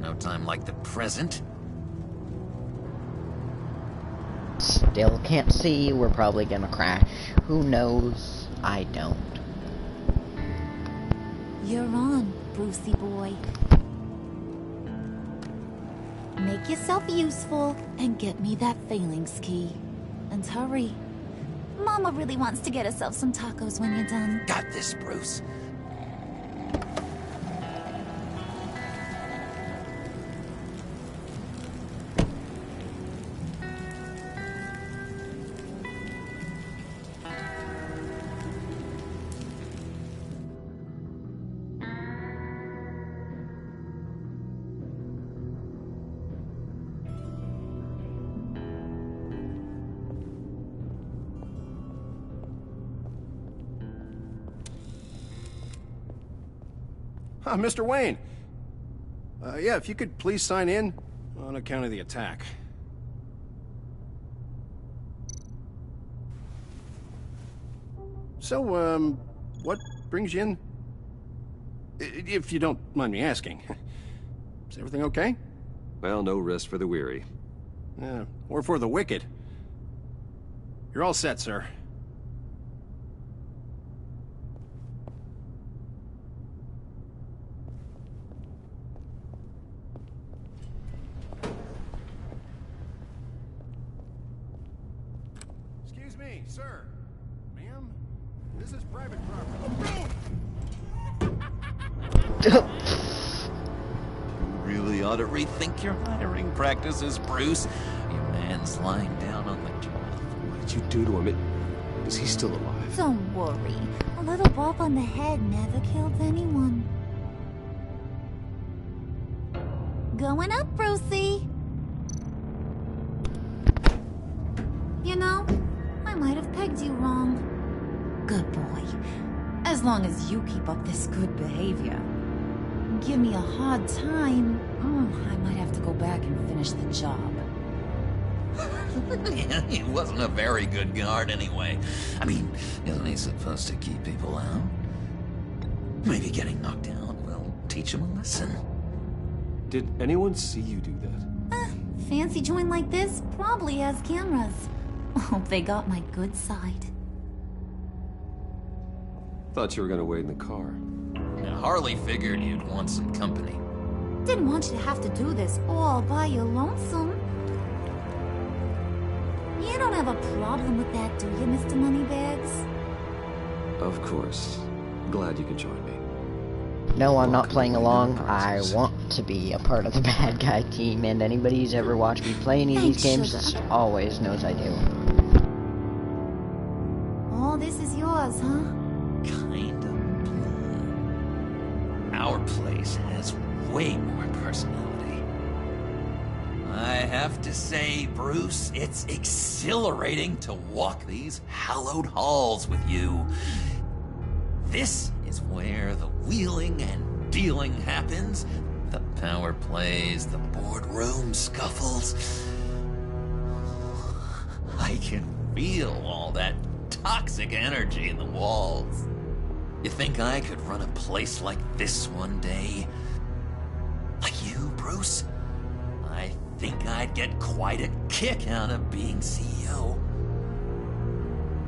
No time like the present. Still can't see. We're probably gonna crash. Who knows? I don't. You're on, Brucey boy. Make yourself useful and get me that phalanx key. And hurry. Mama really wants to get herself some tacos when you're done. Got this, Bruce. Mr. Wayne. Yeah, if you could please sign in on account of the attack. So, what brings you in? If you don't mind me asking. Is everything okay? Well, no rest for the weary. Or for the wicked. You're all set, sir. Excuse me, sir. Ma'am, this is private property. You really ought to rethink your hiring practices, Bruce. Your man's lying down on the job. What did you do to him? Is he still alive? Don't worry. A little bump on the head never killed anyone. Going up, Brucey. You know, I might have pegged you wrong. Good boy. As long as you keep up this good behavior. Give me a hard time, I might have to go back and finish the job. Yeah, he wasn't a very good guard anyway. I mean, isn't he supposed to keep people out? Maybe getting knocked down will teach him a lesson. Did anyone see you do that? Fancy joint like this probably has cameras. Hope they got my good side. Thought you were gonna wait in the car. Now, Harley figured you'd want some company. Didn't want you to have to do this all by your lonesome. You don't have a problem with that, do you, Mr. Moneybags? Of course. Glad you could join me. No, I'm not playing along. I want to be a part of the bad guy team, and anybody who's ever watched me play any of these games just always knows I do. All this is yours, huh? Kind of. Our place has way more personality. I have to say, Bruce, it's exhilarating to walk these hallowed halls with you. This is where the wheeling and dealing happens. The power plays, the boardroom scuffles. I can feel all that toxic energy in the walls. You think I could run a place like this one day? Like you, Bruce? I think I'd get quite a kick out of being CEO.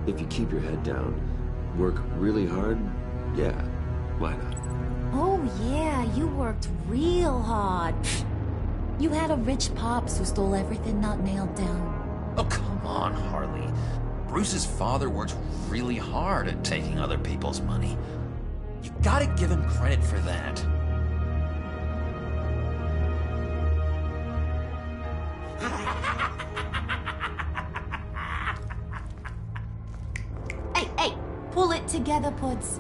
If you keep your head down, work really hard, yeah, why not? Oh yeah, you worked real hard. You had a rich pops who stole everything not nailed down. Oh, come on, Harley. Bruce's father worked really hard at taking other people's money. You gotta give him credit for that. Hey, pull it together, Puds.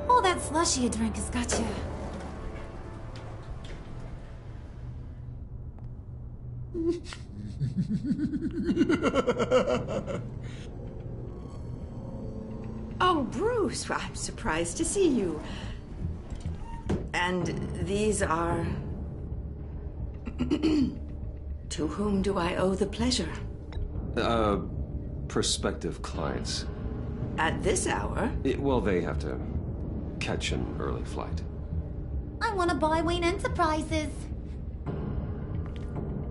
All that slushy you drank has got you. Oh, Bruce, I'm surprised to see you. And these are... To whom do I owe the pleasure? Prospective clients. At this hour? Well, they have to catch an early flight. I want to buy Wayne Enterprises.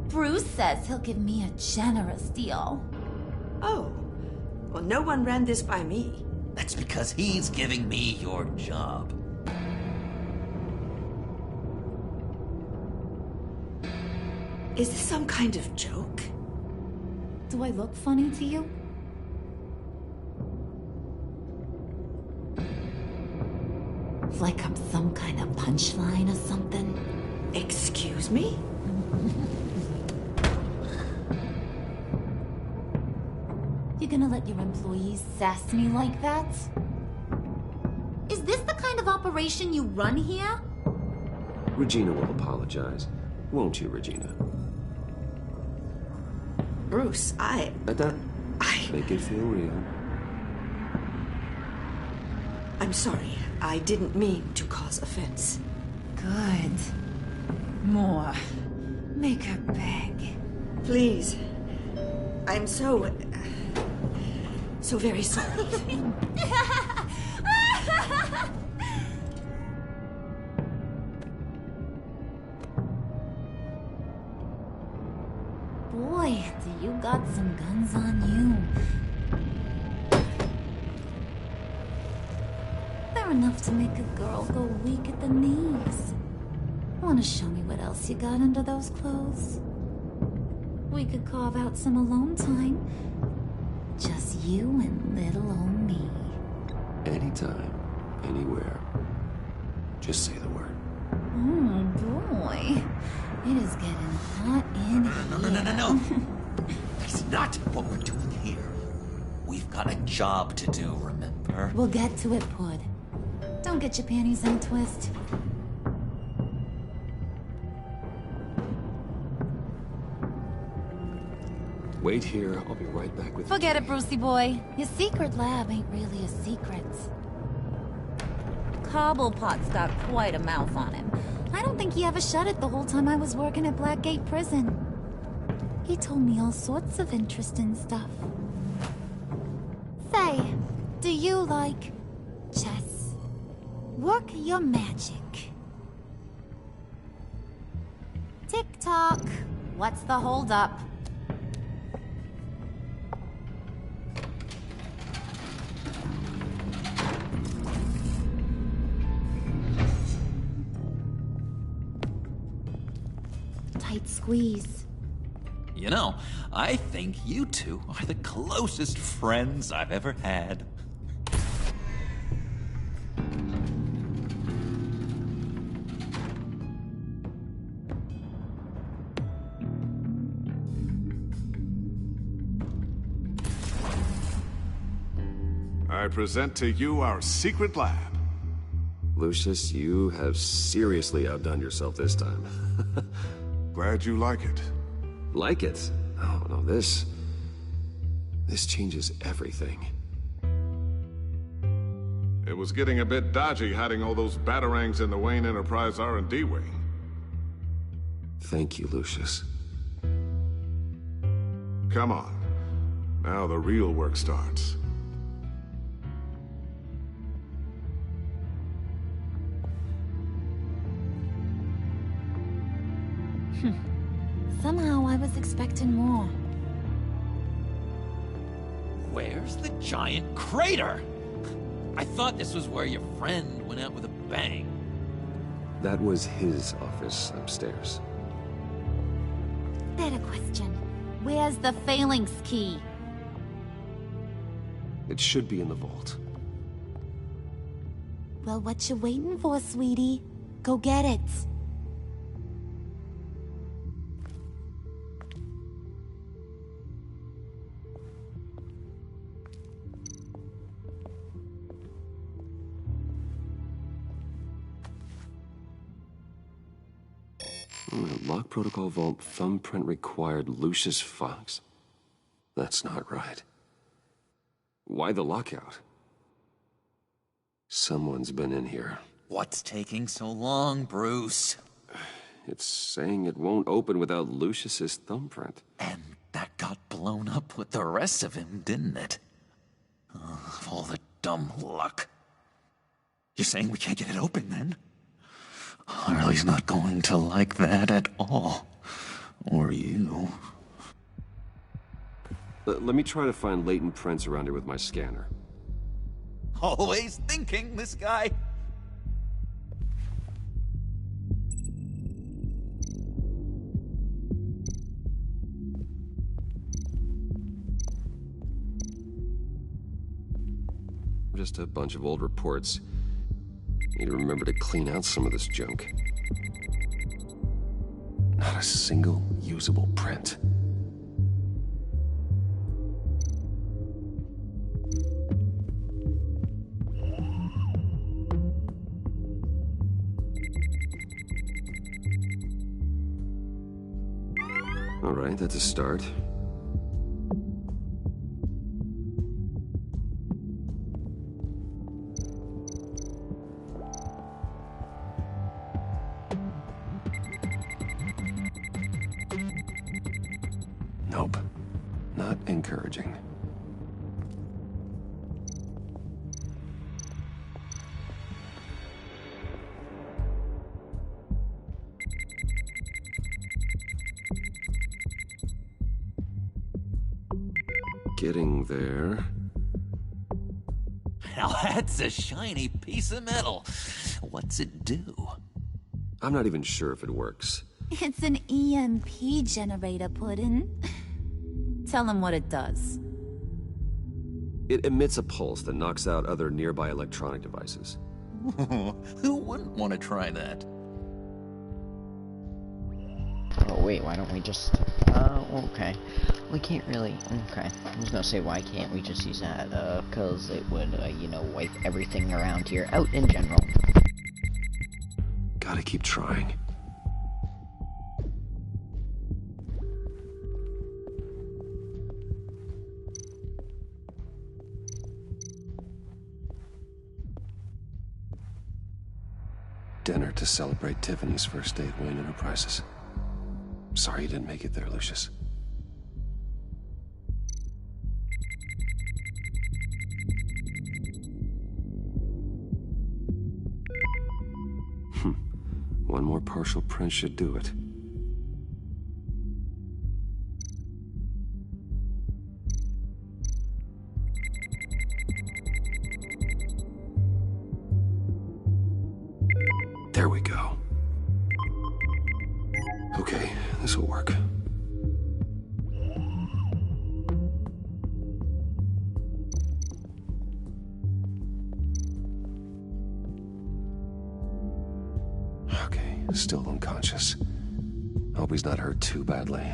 Bruce says he'll give me a generous deal. Oh, well, no one ran this by me. That's because he's giving me your job. Is this some kind of joke? Do I look funny to you? Like I'm some kind of punchline or something? Excuse me? You gonna let your employees sass me like that? Is this the kind of operation you run here? Regina will apologize. Won't you, Regina? Bruce, Make it feel real. I'm sorry. I didn't mean to cause offense. Good. More. Make her beg. Please. I'm so very sorry. Boy, do you got some guns on you. They're enough to make a girl go weak at the knees. Wanna show me what else you got under those clothes? We could carve out some alone time. Just you and little old me. Anytime, anywhere. Just say the word. Oh boy. It is getting hot in here. No. That's not what we're doing here. We've got a job to do, remember? We'll get to it, Pud. Don't get your panties in a twist. Wait here, I'll be right back with you. Forget it, Brucey boy. Your secret lab ain't really a secret. Cobblepot's got quite a mouth on him. I don't think he ever shut it the whole time I was working at Blackgate Prison. He told me all sorts of interesting stuff. Say, do you like chess? Work your magic. Tick-tock. What's the holdup? Tight squeeze. You know, I think you two are the closest friends I've ever had. I present to you our secret lab. Lucius, you have seriously outdone yourself this time. Glad you like it. Like it? Oh, no, this changes everything. It was getting a bit dodgy hiding all those batarangs in the Wayne Enterprise R&D wing. Thank you, Lucius. Come on. Now the real work starts. Somehow I was expecting more. Where's the giant crater? I thought this was where your friend went out with a bang. That was his office upstairs. Better question. Where's the phalanx key? It should be in the vault. Well, what you waiting for, sweetie? Go get it. Lock protocol vault thumbprint required Lucius Fox. That's not right. Why the lockout? Someone's been in here. What's taking so long, Bruce? It's saying it won't open without Lucius's thumbprint. And that got blown up with the rest of him, didn't it? All the dumb luck. You're saying we can't get it open, then? Harley's not going to like that at all. Or you. Let me try to find latent prints around here with my scanner. Always thinking, this guy. Just a bunch of old reports. Need to remember to clean out some of this junk. Not a single usable print. All right, that's a start. Nope. Not encouraging. Getting there. Now that's a shiny piece of metal. What's it do? I'm not even sure if it works. It's an EMP generator, Puddin'. Tell him what it does. It emits a pulse that knocks out other nearby electronic devices. Who wouldn't want to try that? Oh wait, why don't we just... okay. We can't really... Okay. I was gonna say, why can't we just use that? Cause it would, you know, wipe everything around here out in general. Gotta keep trying. Dinner to celebrate Tiffany's first day at Wayne Enterprises. Sorry you didn't make it there, Lucius. One more partial print should do it. There we go. Okay, this will work. Okay, still unconscious. Hope he's not hurt too badly.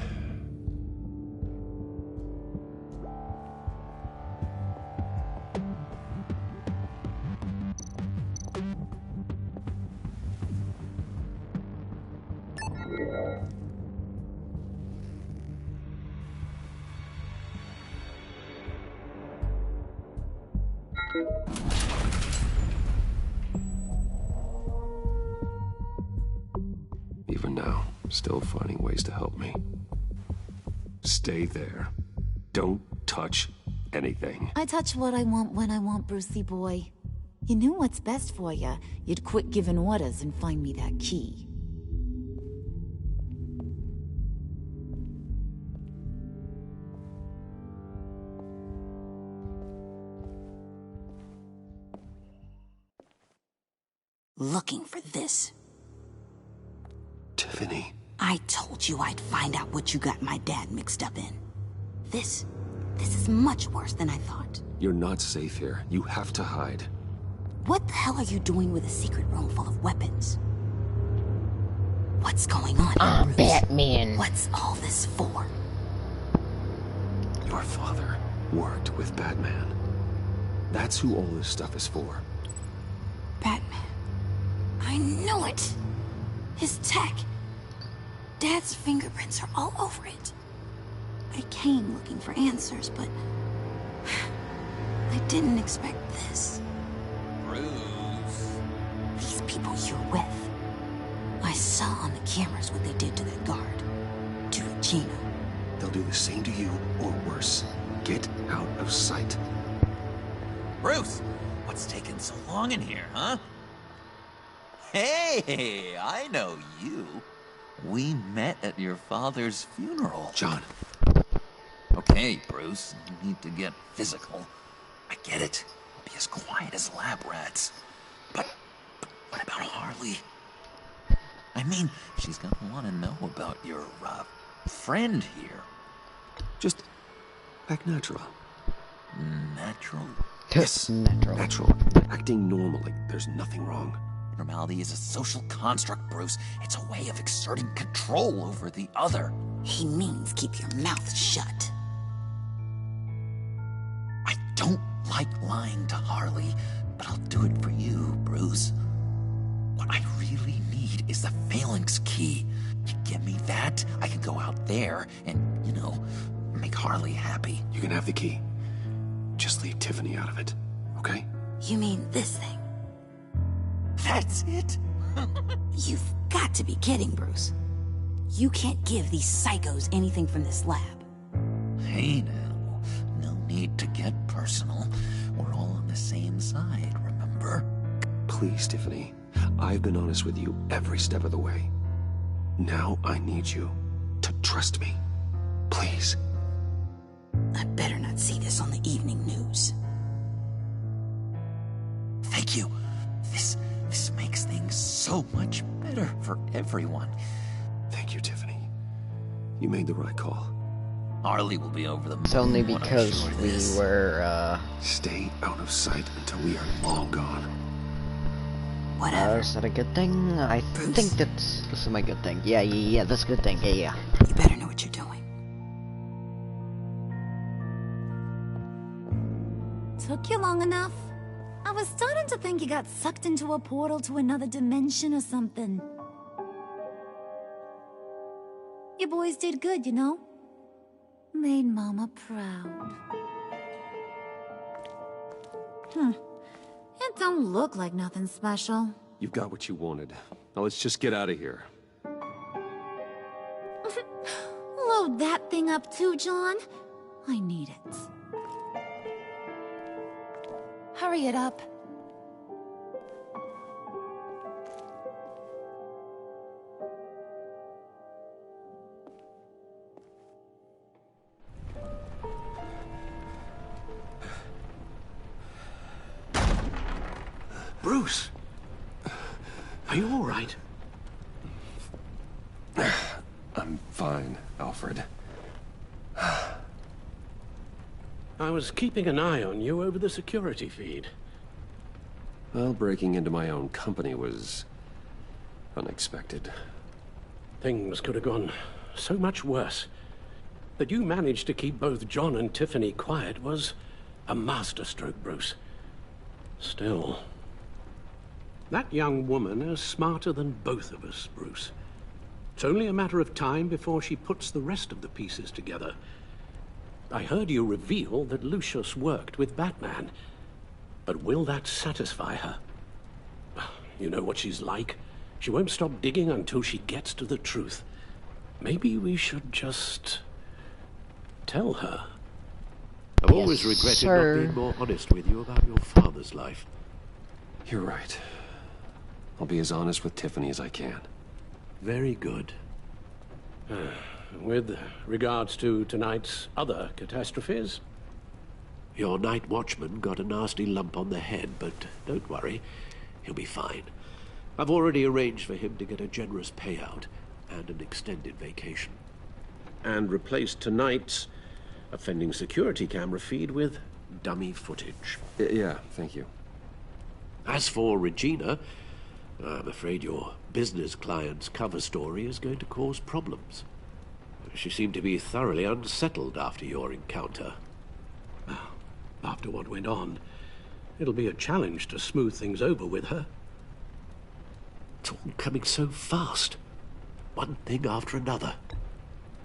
Even now, still finding ways to help me. Stay there. Don't touch anything. I touch what I want when I want, Brucey boy. You knew what's best for you. You'd quit giving orders and find me that key. looking for this. Tiffany. I told you I'd find out what you got my dad mixed up in. This is much worse than I thought. You're not safe here. You have to hide. What the hell are you doing with a secret room full of weapons? What's going on here, Bruce? Batman. What's all this for? Your father worked with Batman. That's who all this stuff is for. Batman. I knew it! His tech. Dad's fingerprints are all over it. I came looking for answers, but I didn't expect this. Bruce. These people you're with. I saw on the cameras what they did to that guard. To Regina. They'll do the same to you, or worse. Get out of sight. Bruce, what's taking so long in here, huh? Hey, I know you. We met at your father's funeral. John. Okay, Bruce, you need to get physical. I get it. We'll be as quiet as lab rats. But what about Harley? I mean, she's gonna want to know about your, friend here. Just act natural. Natural? Yes, natural. Acting normal, like there's nothing wrong. Normality is a social construct, Bruce. It's a way of exerting control over the other. He means keep your mouth shut. I don't like lying to Harley, but I'll do it for you, Bruce. What I really need is the phalanx key. You give me that, I can go out there and, make Harley happy. You can have the key. Just leave Tiffany out of it, okay? You mean this thing? That's it? You've got to be kidding, Bruce. You can't give these psychos anything from this lab. Hey now, no need to get personal. We're all on the same side, remember? Please, Tiffany. I've been honest with you every step of the way. Now I need you to trust me. Please. I better not see this on the evening news. Thank you. This makes things so much better for everyone. Thank you, Tiffany. You made the right call. Harley will be over the moon. It's only because we were, Stay out of sight until we are long gone. Whatever. Is that a good thing? I think this is my good thing. Yeah, that's a good thing. Yeah. You better know what you're doing. Took you long enough? I was starting to think you got sucked into a portal to another dimension or something. You boys did good, you know? Made Mama proud. It don't look like nothing special. You've got what you wanted. Now let's just get out of here. Load that thing up too, John. I need it. Hurry it up. Bruce! Are you all right? I'm fine, Alfred. I was keeping an eye on you over the security feed. Well, breaking into my own company was unexpected. Things could have gone so much worse. That you managed to keep both John and Tiffany quiet was a masterstroke, Bruce. Still, that young woman is smarter than both of us, Bruce. It's only a matter of time before she puts the rest of the pieces together. I heard you reveal that Lucius worked with Batman. But will that satisfy her? You know what she's like. She won't stop digging until she gets to the truth. Maybe we should just tell her. I've always regretted not being more honest with you about your father's life. You're right. I'll be as honest with Tiffany as I can. Very good. With regards to tonight's other catastrophes, your night watchman got a nasty lump on the head, but don't worry, he'll be fine. I've already arranged for him to get a generous payout and an extended vacation. And replaced tonight's offending security camera feed with dummy footage. Yeah, thank you. As for Regina, I'm afraid your business client's cover story is going to cause problems. She seemed to be thoroughly unsettled after your encounter. After what went on, it'll be a challenge to smooth things over with her. It's all coming so fast. One thing after another.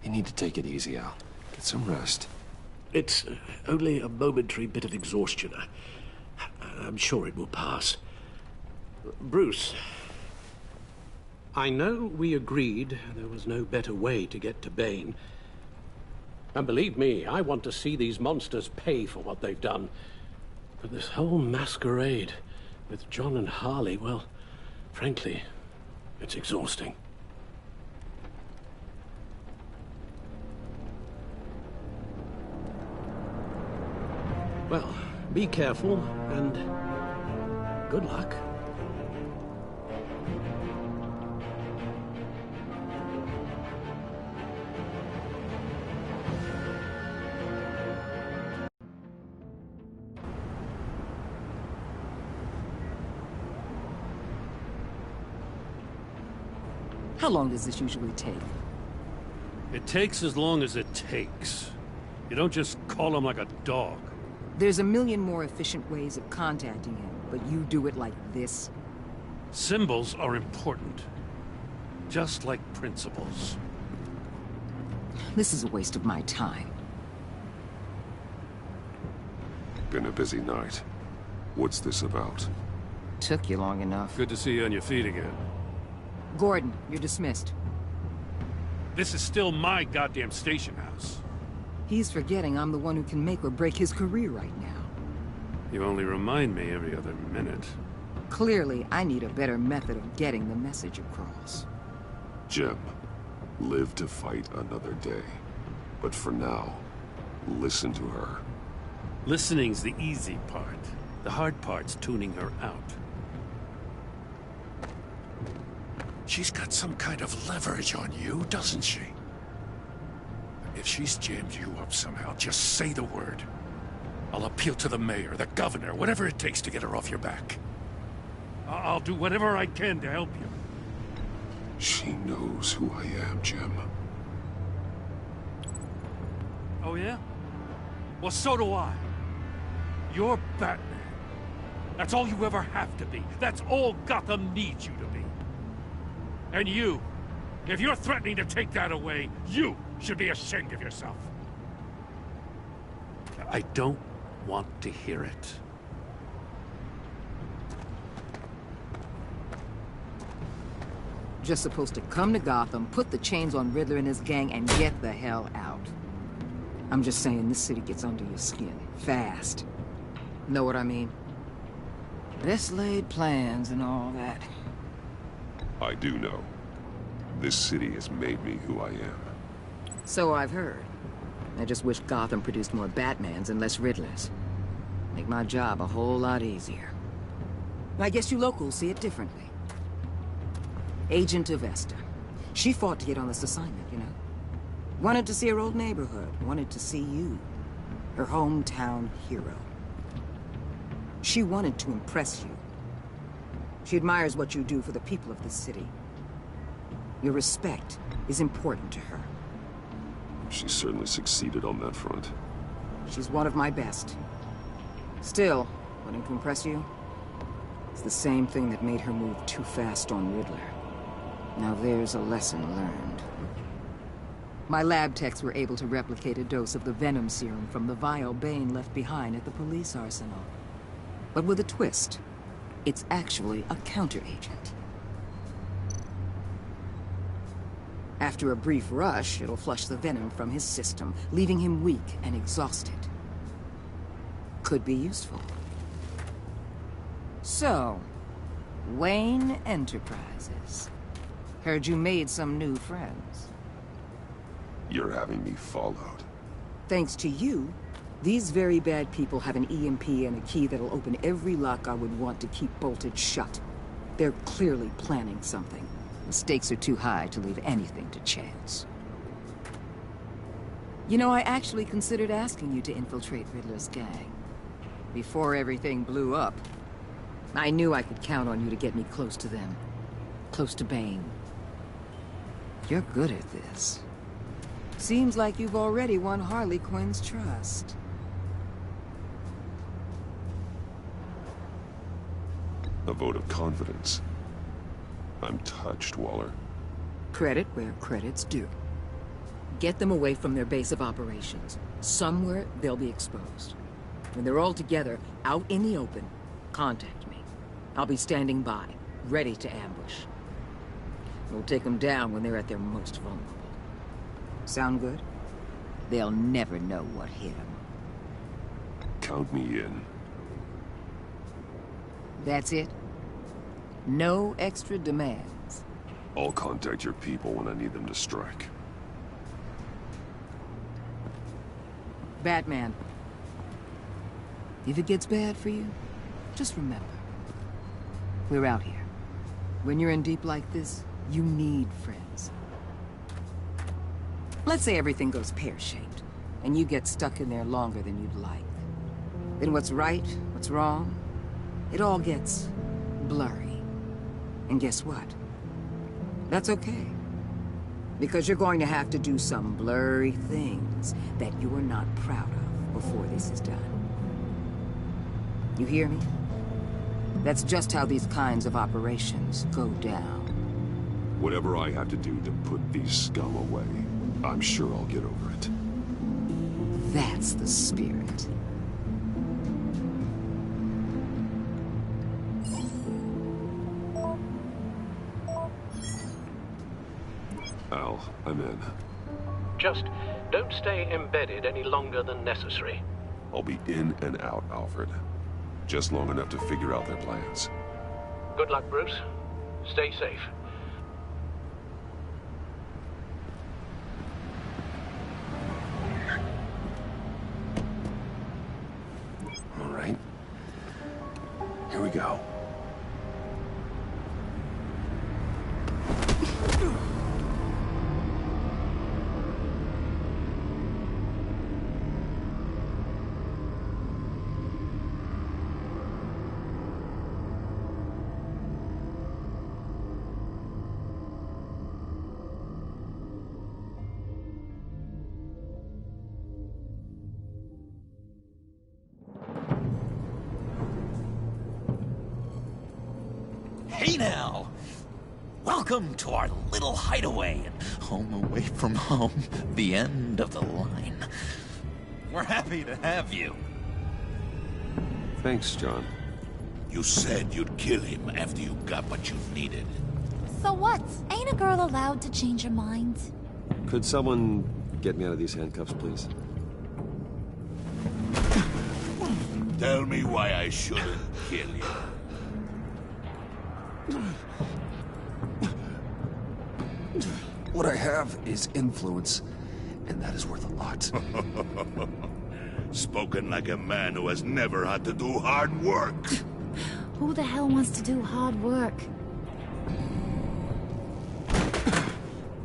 You need to take it easy, Al. Get some rest. It's only a momentary bit of exhaustion. I'm sure it will pass. Bruce. I know we agreed there was no better way to get to Bane. And believe me, I want to see these monsters pay for what they've done. But this whole masquerade with John and Harley, well, frankly, it's exhausting. Well, be careful, and good luck. How long does this usually take? It takes as long as it takes. You don't just call him like a dog. There's a million more efficient ways of contacting him, but you do it like this? Symbols are important. Just like principles. This is a waste of my time. Been a busy night. What's this about? Took you long enough. Good to see you on your feet again. Gordon, you're dismissed. This is still my goddamn station house. He's forgetting I'm the one who can make or break his career right now. You only remind me every other minute. Clearly, I need a better method of getting the message across. Jim, live to fight another day. But for now, listen to her. Listening's the easy part. The hard part's tuning her out. She's got some kind of leverage on you, doesn't she? If she's jammed you up somehow, just say the word. I'll appeal to the mayor, the governor, whatever it takes to get her off your back. I'll do whatever I can to help you. She knows who I am, Jim. Oh, yeah? Well, so do I. You're Batman. That's all you ever have to be. That's all Gotham needs you to be. And you, if you're threatening to take that away, you should be ashamed of yourself. I don't want to hear it. Just supposed to come to Gotham, put the chains on Riddler and his gang, and get the hell out. I'm just saying, this city gets under your skin. Fast. Know what I mean? Best laid plans and all that. I do know. This city has made me who I am. So I've heard. I just wish Gotham produced more Batmans and less Riddlers. Make my job a whole lot easier. I guess you locals see it differently. Agent Avesta. She fought to get on this assignment, you know? Wanted to see her old neighborhood. Wanted to see you. Her hometown hero. She wanted to impress you. She admires what you do for the people of this city. Your respect is important to her. She certainly succeeded on that front. She's one of my best. Still, wanting to impress you? It's the same thing that made her move too fast on Riddler. Now there's a lesson learned. My lab techs were able to replicate a dose of the venom serum from the vial Bane left behind at the police arsenal. But with a twist. It's actually a counter-agent. After a brief rush, it'll flush the venom from his system, leaving him weak and exhausted. Could be useful. So, Wayne Enterprises. Heard you made some new friends. You're having me followed. Thanks to you, these very bad people have an EMP and a key that'll open every lock I would want to keep bolted shut. They're clearly planning something. The stakes are too high to leave anything to chance. You know, I actually considered asking you to infiltrate Riddler's gang. Before everything blew up, I knew I could count on you to get me close to them. Close to Bane. You're good at this. Seems like you've already won Harley Quinn's trust. A vote of confidence. I'm touched, Waller. Credit where credit's due. Get them away from their base of operations. Somewhere they'll be exposed. When they're all together, out in the open, contact me. I'll be standing by, ready to ambush. We'll take them down when they're at their most vulnerable. Sound good? They'll never know what hit them. Count me in. That's it? No extra demands? I'll contact your people when I need them to strike. Batman. If it gets bad for you, just remember. We're out here. When you're in deep like this, you need friends. Let's say everything goes pear-shaped, and you get stuck in there longer than you'd like. Then what's right, what's wrong, it all gets blurry. And guess what? That's okay. Because you're going to have to do some blurry things that you are not proud of before this is done. You hear me? That's just how these kinds of operations go down. Whatever I have to do to put these scum away, I'm sure I'll get over it. That's the spirit. Al, I'm in. Just don't stay embedded any longer than necessary. I'll be in and out, Alfred. Just long enough to figure out their plans. Good luck, Bruce. Stay safe. All right. Here we go. Hey now! Welcome to our little hideaway and home away from home, the end of the line. We're happy to have you. Thanks, John. You said you'd kill him after you got what you needed. So what? Ain't a girl allowed to change her mind? Could someone get me out of these handcuffs, please? Tell me why I shouldn't kill you. What I have is influence, and that is worth a lot. Spoken like a man who has never had to do hard work. Who the hell wants to do hard work?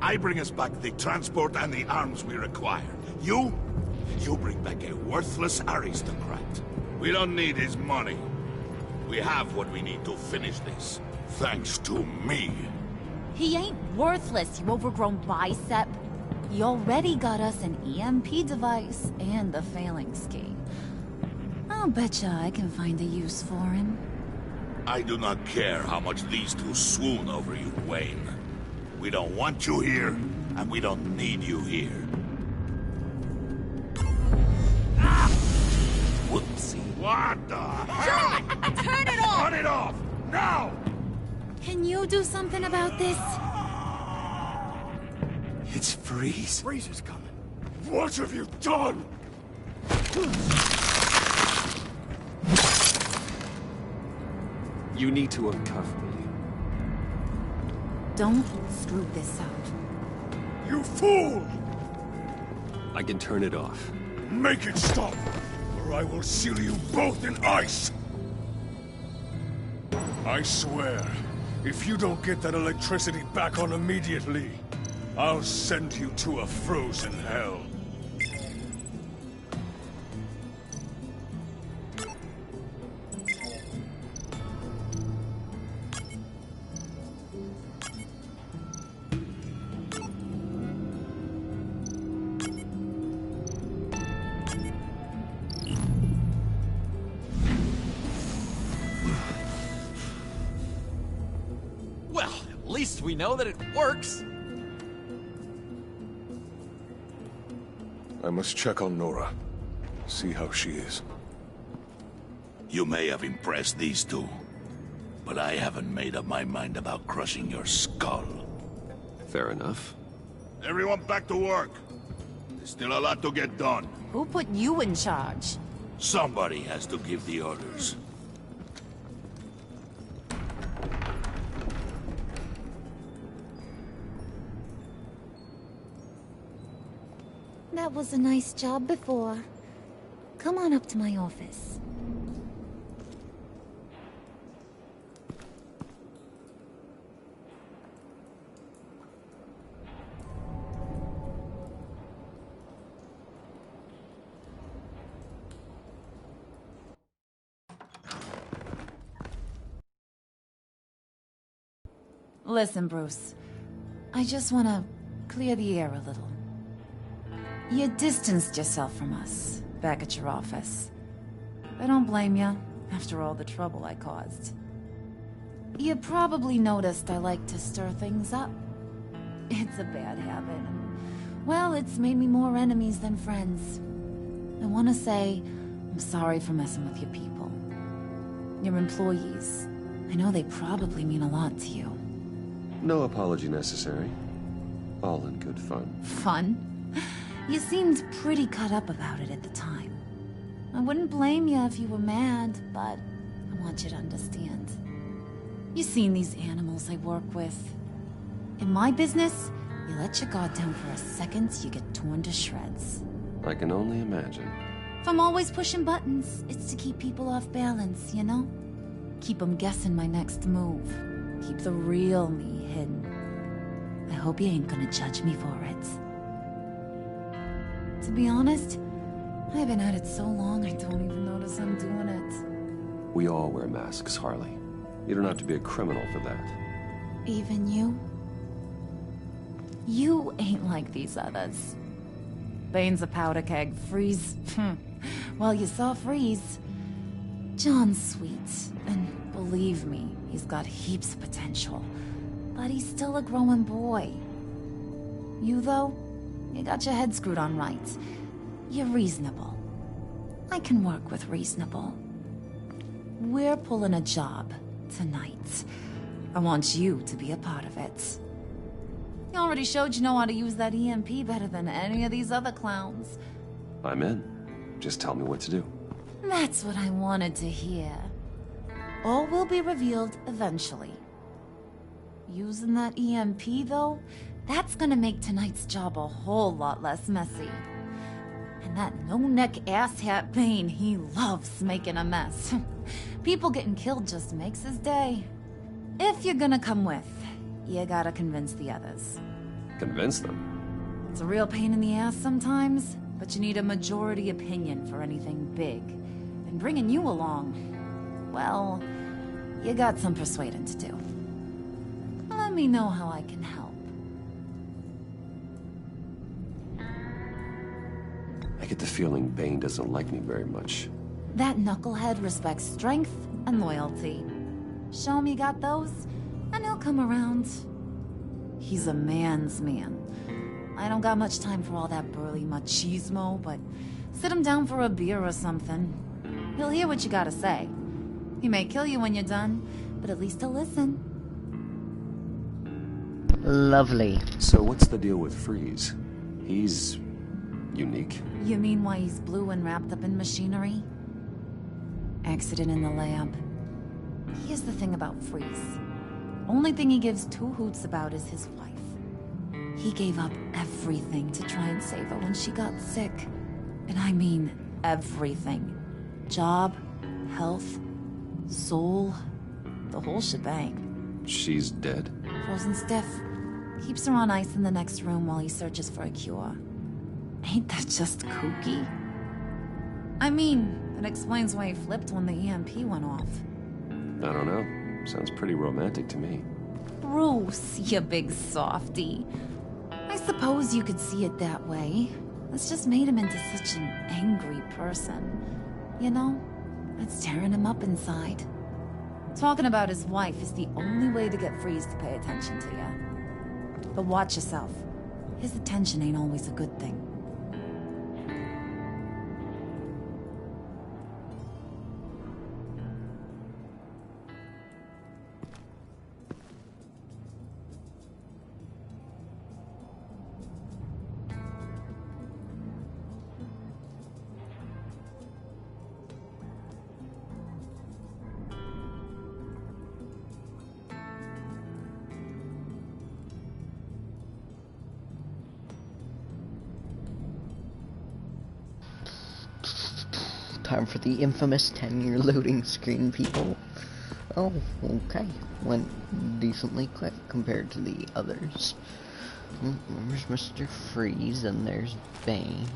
I bring us back the transport and the arms we require. You bring back a worthless aristocrat. We don't need his money. We have what we need to finish this. Thanks to me. He ain't worthless, you overgrown bicep. He already got us an EMP device and the failing scheme. I'll betcha I can find a use for him. I do not care how much these two swoon over you, Wayne. We don't want you here, and we don't need you here. Whoopsie. What the John! Turn it off! Turn it off! Now! Can you do something about this? It's Freeze. Freeze is coming. What have you done? You need to uncuff me. Don't screw this up. You fool! I can turn it off. Make it stop, or I will seal you both in ice! I swear, If you don't get that electricity back on immediately, I'll send you to a frozen hell. Well, at least we know that it works. I must check on Nora. See how she is. You may have impressed these two, but I haven't made up my mind about crushing your skull. Fair enough. Everyone back to work. There's still a lot to get done. Who put you in charge? Somebody has to give the orders. That was a nice job before. Come on up to my office. Listen, Bruce. I just want to clear the air a little. You distanced yourself from us, back at your office. I don't blame you, after all the trouble I caused. You probably noticed I like to stir things up. It's a bad habit, and, well, it's made me more enemies than friends. I want to say, I'm sorry for messing with your people. Your employees. I know they probably mean a lot to you. No apology necessary. All in good fun. Fun? You seemed pretty cut up about it at the time. I wouldn't blame you if you were mad, but I want you to understand. You've seen these animals I work with. In my business, you let your guard down for a second, you get torn to shreds. I can only imagine. If I'm always pushing buttons, it's to keep people off balance, you know? Keep them guessing my next move. Keep the real me hidden. I hope you ain't gonna judge me for it. To be honest, I've been at it so long I don't even notice I'm doing it. We all wear masks, Harley. You don't have to be a criminal for that. Even you? You ain't like these others. Bane's a powder keg. Freeze. Well, you saw Freeze. John's sweet, and believe me, he's got heaps of potential. But he's still a growing boy. You, though? You got your head screwed on right. You're reasonable. I can work with reasonable. We're pulling a job tonight. I want you to be a part of it. You already showed you know how to use that EMP better than any of these other clowns. I'm in. Just tell me what to do. That's what I wanted to hear. All will be revealed eventually. Using that EMP, though, that's gonna make tonight's job a whole lot less messy. And that no-neck asshat Bane, he loves making a mess. People getting killed just makes his day. If you're gonna come with, you gotta convince the others. Convince them? It's a real pain in the ass sometimes, but you need a majority opinion for anything big. And bringing you along, well, you got some persuading to do. Let me know how I can help. I get the feeling Bane doesn't like me very much. That knucklehead respects strength and loyalty. Show him you got those, and he'll come around. He's a man's man. I don't got much time for all that burly machismo, but sit him down for a beer or something. He'll hear what you gotta say. He may kill you when you're done, but at least he'll listen. Lovely. So what's the deal with Freeze? He's unique. You mean why he's blue and wrapped up in machinery? Accident in the lab. Here's the thing about Freeze. Only thing he gives two hoots about is his wife. He gave up everything to try and save her when she got sick. And I mean everything. Job, health, soul, the whole shebang. She's dead? Frozen stiff. Keeps her on ice in the next room while he searches for a cure. Ain't that just kooky? I mean, it explains why he flipped when the EMP went off. I don't know. Sounds pretty romantic to me. Bruce, you big softy. I suppose you could see it that way. It's just made him into such an angry person. You know, it's tearing him up inside. Talking about his wife is the only way to get Freeze to pay attention to you. But watch yourself. His attention ain't always a good thing. Time for the infamous 10-year loading screen, people. Oh, okay. Went decently quick compared to the others. There's Mr. Freeze, and there's Bane.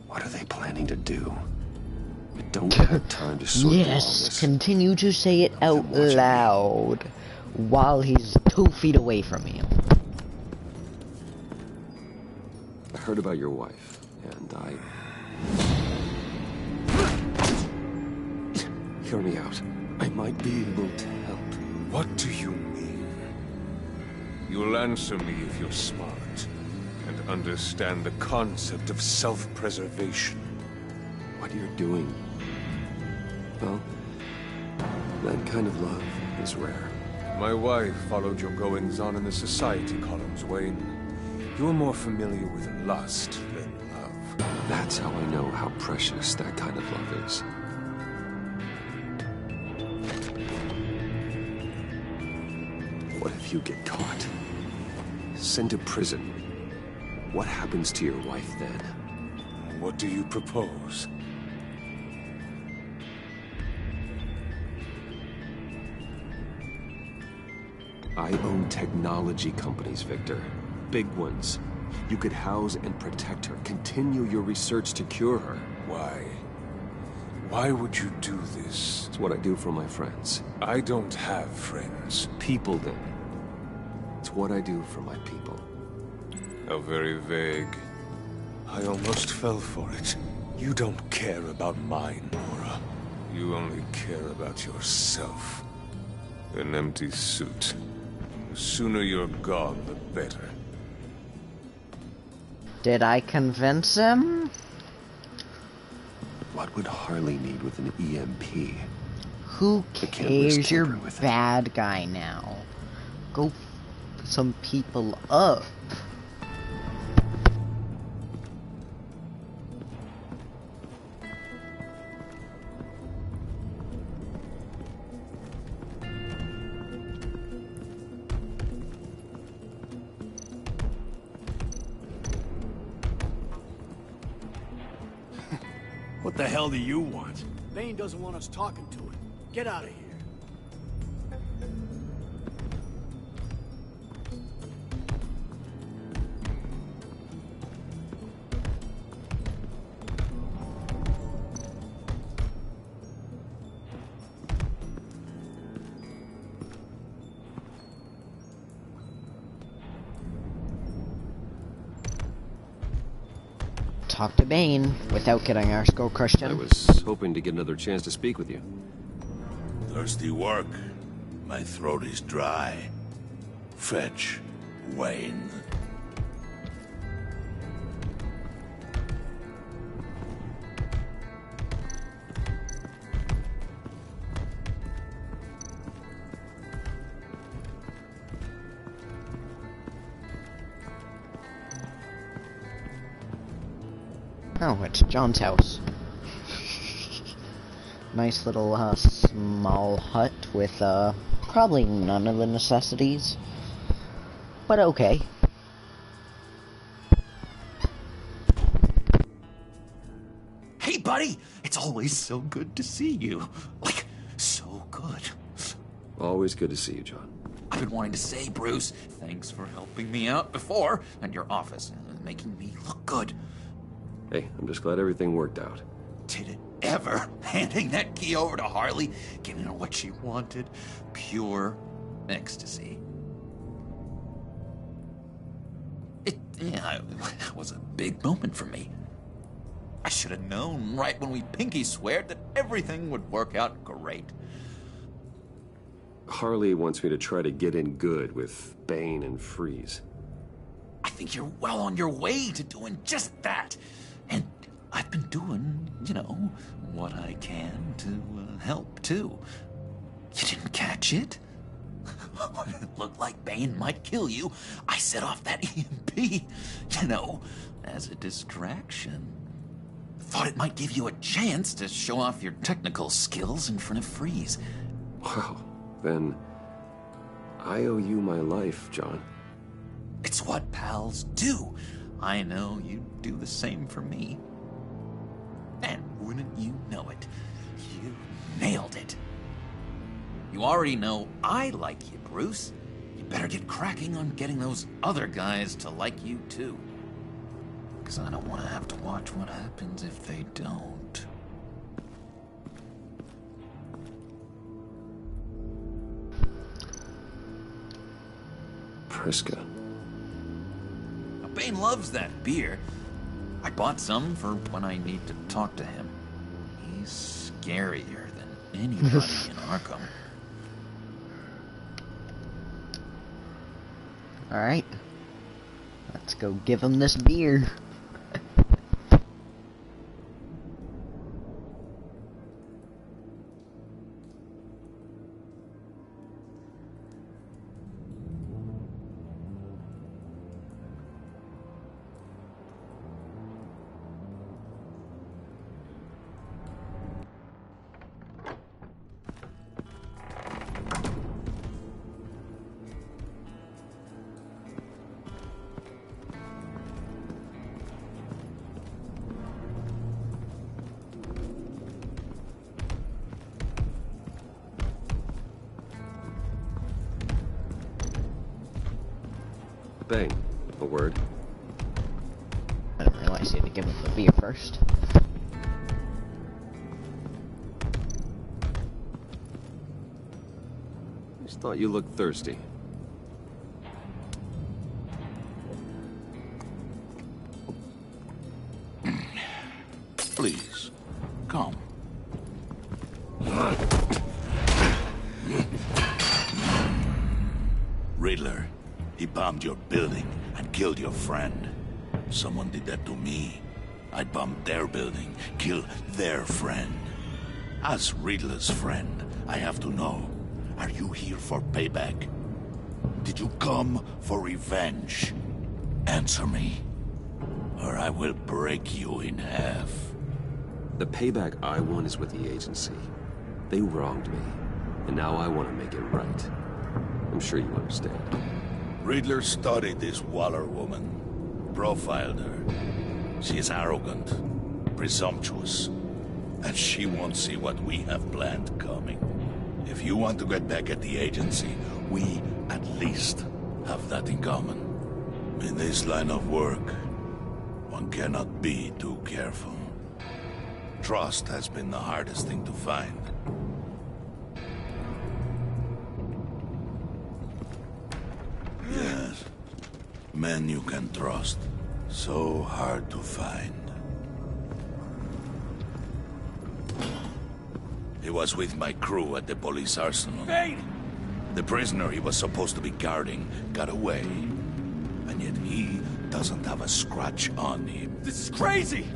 What are they planning to do? I don't have time to sort through all Yes, this. continue to say it out loud while he's 2 feet away from you. I heard about your wife, and Hear me out. I might be able to help. What do you mean? You'll answer me if you're smart and understand the concept of self-preservation. What you're doing, well, that kind of love is rare. My wife followed your goings-on in the society columns, Wayne. You're more familiar with lust than love. That's how I know how precious that kind of love is. What if you get caught? Sent to prison? What happens to your wife then? What do you propose? I own technology companies, Victor. Big ones. You could house and protect her, continue your research to cure her. Why? Why would you do this? It's what I do for my friends. I don't have friends. People, then. It's what I do for my people. How very vague. I almost fell for it. You don't care about mine, Nora. You only care about yourself. An empty suit. The sooner you're gone, the better. Did I convince him? What would Harley need with an EMP? Who cares? You're a bad guy now. Go f some people up. What the hell do you want? Bane doesn't want us talking to him. Get out of here. Talk to Bane without getting our skull crushed in. I was hoping to get another chance to speak with you. Thirsty work. My throat is dry. Fetch, Wayne. Oh, it's John's house. Nice little, small hut with, probably none of the necessities. But okay. Hey, buddy! It's always so good to see you. Like, so good. Always good to see you, John. I've been wanting to say, Bruce, thanks for helping me out before, and your office, making me look good. Hey, I'm just glad everything worked out. Did it ever? Handing that key over to Harley, giving her what she wanted. Pure ecstasy. It was a big moment for me. I should have known right when we pinky sweared that everything would work out great. Harley wants me to try to get in good with Bane and Freeze. I think you're well on your way to doing just that. And I've been doing, what I can to help, too. You didn't catch it? When it looked like Bane might kill you, I set off that EMP, as a distraction. Thought it might give you a chance to show off your technical skills in front of Freeze. Wow, then I owe you my life, John. It's what pals do. I know you'd do the same for me. And wouldn't you know it, you nailed it. You already know I like you, Bruce. You better get cracking on getting those other guys to like you, too. Because I don't want to have to watch what happens if they don't. Priska. Now, Bane loves that beer. I bought some for when I need to talk to him. He's scarier than anybody in Arkham. Alright. Let's go give him this beer. Bane, a word. I didn't realize you had to give him the beer first. Just thought you looked thirsty. Please, come. Riddler, he bombed your building and killed your friend. Someone did that to me. I bombed their building, killed their friend. As Riddler's friend, I have to know, are you here for payback? Did you come for revenge? Answer me, or I will break you in half. The payback I want is with the agency. They wronged me, and now I want to make it right. I'm sure you understand. Riddler studied this Waller woman, profiled her. She is arrogant, presumptuous, and she won't see what we have planned coming. If you want to get back at the agency, we at least have that in common. In this line of work, one cannot be too careful. Trust has been the hardest thing to find. Yes. Men you can trust. So hard to find. He was with my crew at the police arsenal. Bane! The prisoner he was supposed to be guarding got away. And yet he doesn't have a scratch on him. This is crazy!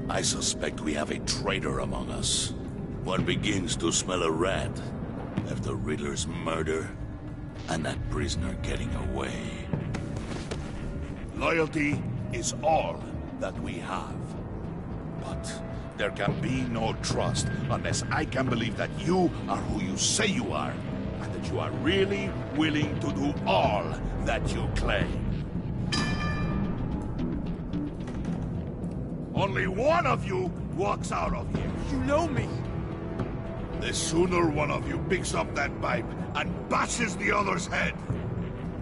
I suspect we have a traitor among us. One begins to smell a rat after Riddler's murder and that prisoner getting away. Loyalty is all that we have. But there can be no trust unless I can believe that you are who you say you are, and that you are really willing to do all that you claim. Only one of you walks out of here. You know me. The sooner one of you picks up that pipe and bashes the other's head,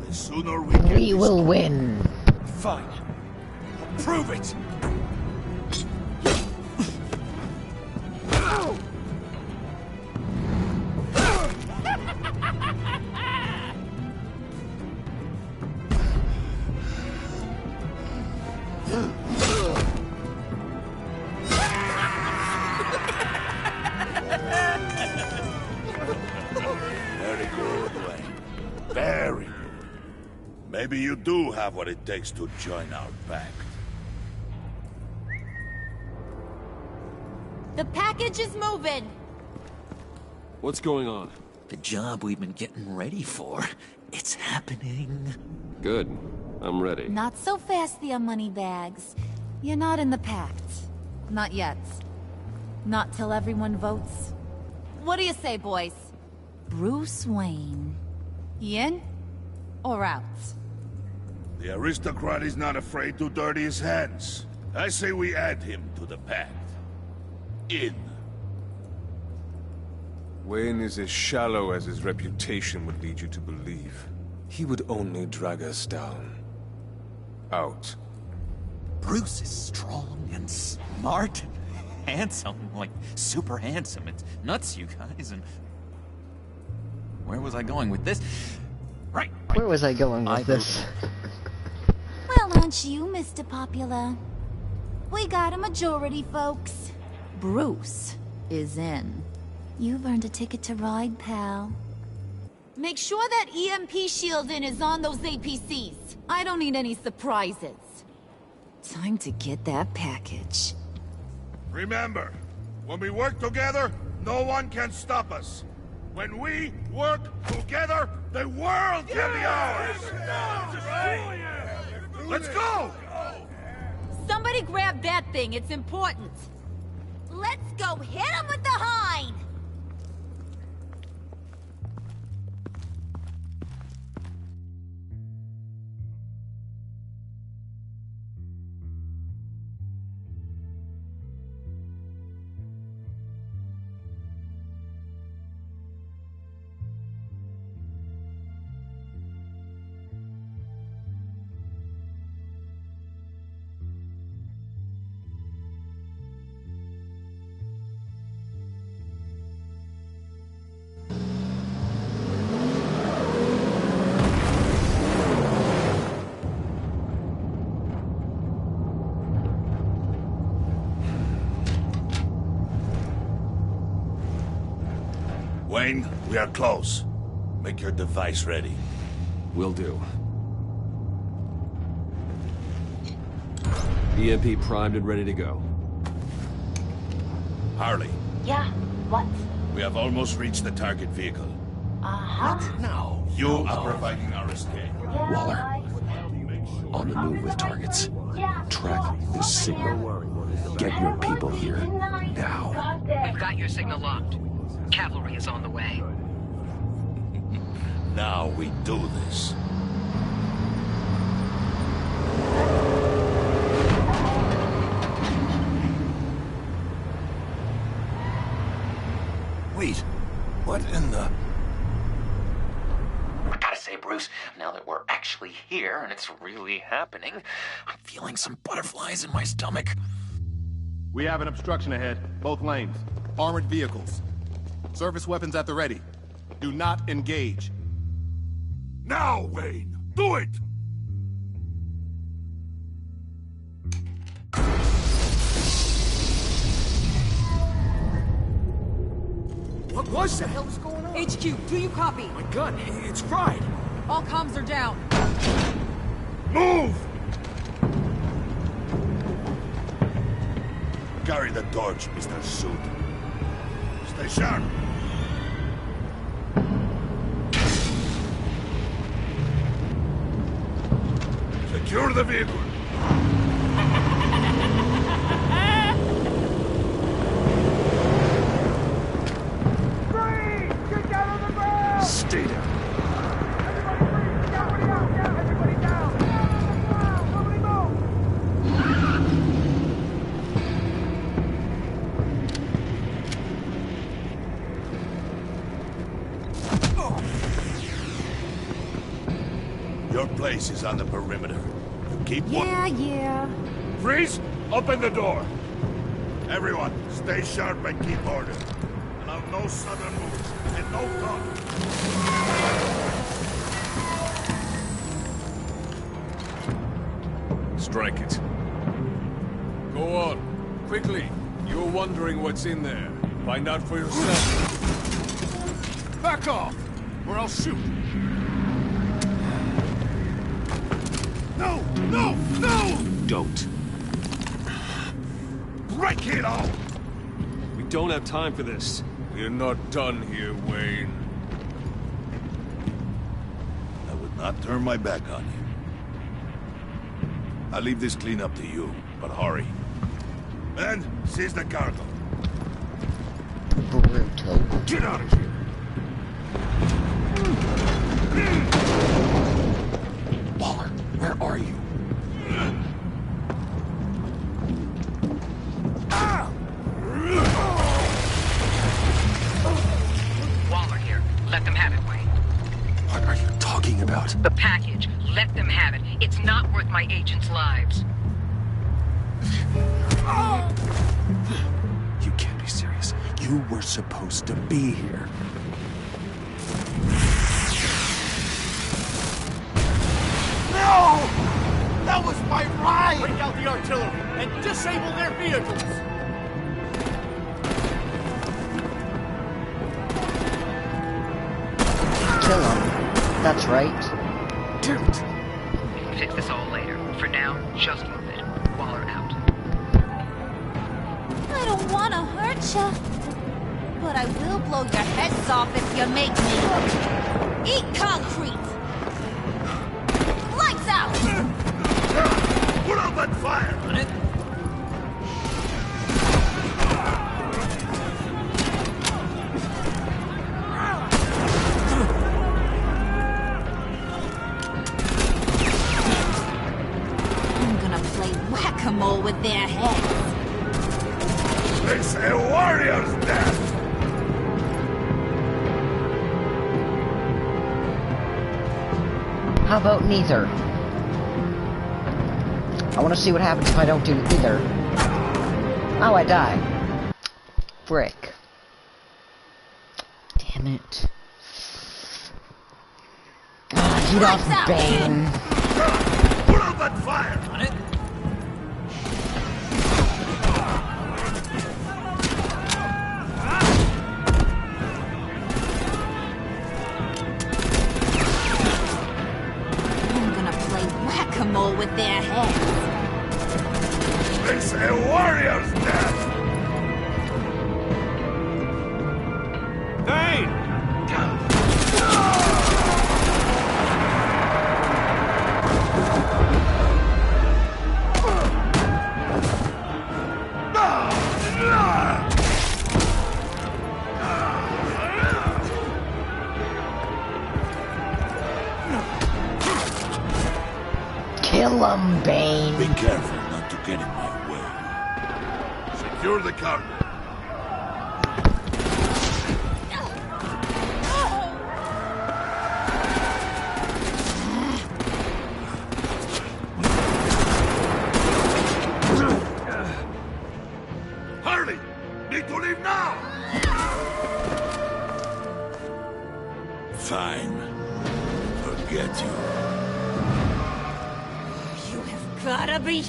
the sooner we will win. Fine. I'll prove it. Very good, Wayne. Very good. Maybe you do have what it takes to join our pact. The package is moving. What's going on? The job we've been getting ready for. It's happening. Good. I'm ready. Not so fast, the money bags. You're not in the pact. Not yet. Not till everyone votes. What do you say, boys? Bruce Wayne. In or out? The aristocrat is not afraid to dirty his hands. I say we add him to the pact. In. Wayne is as shallow as his reputation would lead you to believe. He would only drag us down. Out. Bruce is strong and smart and handsome, like super handsome. It's nuts, you guys, and... Where was I going with this? Right. Where was I going with this? Well, aren't you, Mr. Popular? We got a majority, folks. Bruce is in. You've earned a ticket to ride, pal. Make sure that EMP shielding is on those APCs. I don't need any surprises. Time to get that package. Remember, when we work together, no one can stop us. When we work together, the world can be ours! Let's go! Somebody grab that thing, it's important. Let's go hit him with the hind! Wayne, we are close. Make your device ready. Will do. EMP primed and ready to go. Harley. Yeah, what? We have almost reached the target vehicle. Uh-huh. Now, you are providing our escape. Waller. On the move with targets. Track this signal. Get your people here. Now. We've got your signal locked. Cavalry is on the way. Now we do this. Wait, what in the... I gotta say, Bruce, now that we're actually here and it's really happening, I'm feeling some butterflies in my stomach. We have an obstruction ahead, both lanes. Armored vehicles. Service weapons at the ready. Do not engage. Now, Wayne! Do it! What was that? What the hell is going on? HQ, do you copy? My gun, it's fried. All comms are down. Move! Carry the torch, Mr. Suit. Stay sharp. Secure the vehicle. bases on the perimeter. Keep Yeah. Freeze! Open the door! Everyone, stay sharp and keep order. Allow no sudden moves and no talk. Strike it. Go on. Quickly. You're wondering what's in there. Find out for yourself. Back off, or I'll shoot. No! No! No! Don't. Break it all! We don't have time for this. We're not done here, Wayne. I would not turn my back on you. I'll leave this clean up to you, but hurry. Men, seize the cargo. Brutal. Get out of here! Waller, where are you? Waller here. Let them have it, Wayne. What are you talking about? The package. Let them have it. It's not worth my agents' lives. You can't be serious. You were supposed to be here. No! That was my ride! Break out the artillery and disable their vehicles! Kill him. That's right. Damn it. We can fix this all later. For now, just move it. Waller out. I don't want to hurt ya. But I will blow your heads off if you make me. Eat concrete! Lights out! Put up that fire! On it. I'm gonna play whack-a-mole with their heads. It's a warrior's death! How about neither? I want to see what happens if I don't do either. Oh, I die. Frick. Damn it. Get off Bane. Put out that fire! On it. I'm gonna play whack-a-mole with their heads. It's a warrior's death! Hey! Kill him, Bane. Be careful not to get in my way. Secure the cargo. Hurry! Need to leave now! Fine. Forget you. You have gotta be...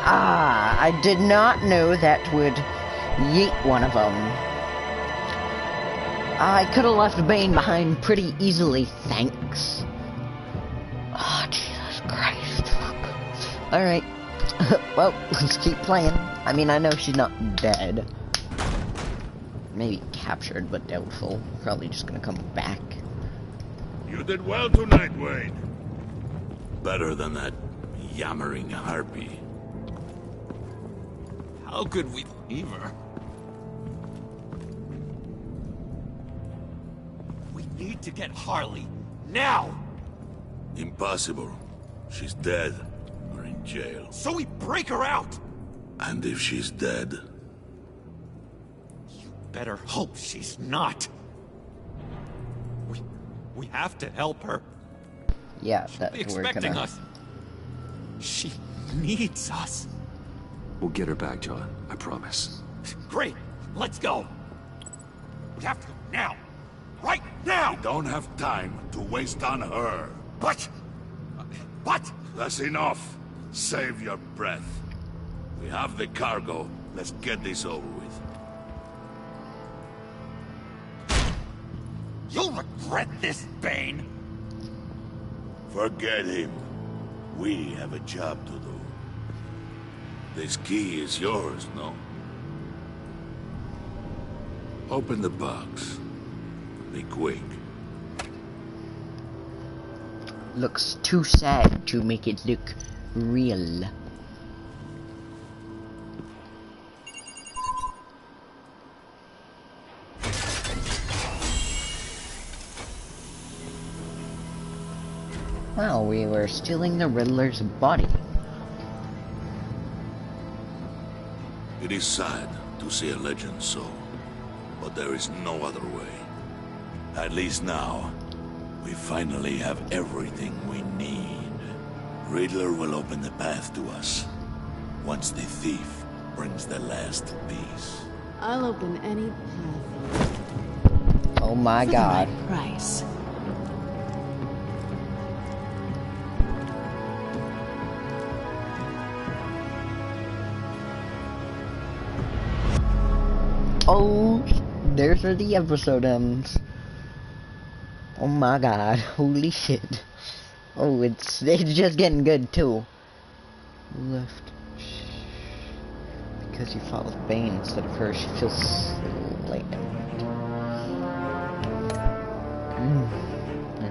Ah, I did not know that would yeet one of them. I could have left Bane behind pretty easily, thanks. Oh, Jesus Christ. Alright. Well, let's keep playing. I mean, I know she's not dead. Maybe captured, but doubtful. Probably just gonna come back. You did well tonight, Wayne. Better than that yammering harpy. How could we leave her? We need to get Harley, now! Impossible. She's dead, or in jail. So we break her out! And if she's dead? You better hope she's not. We have to help her. Yeah, She'll that be we're expecting gonna... us. She needs us. We'll get her back, John. I promise. Great. Let's go. We have to go now. Right now! We don't have time to waste on her. But... That's enough. Save your breath. We have the cargo. Let's get this over with. You'll regret this, Bane. Forget him. We have a job to do. This key is yours, no? Open the box. Be quick. Looks too sad to make it look real. Well, we were stealing the Riddler's body. It is sad to see a legend so, but there is no other way. At least now, we finally have everything we need. Riddler will open the path to us, once the thief brings the last piece. I'll open any path. Oh my God. For the right price. Oh, there's where the episode ends. Oh my God, holy shit. Oh, it's just getting good too. Left. Because you fought with Bane instead of her, she feels like...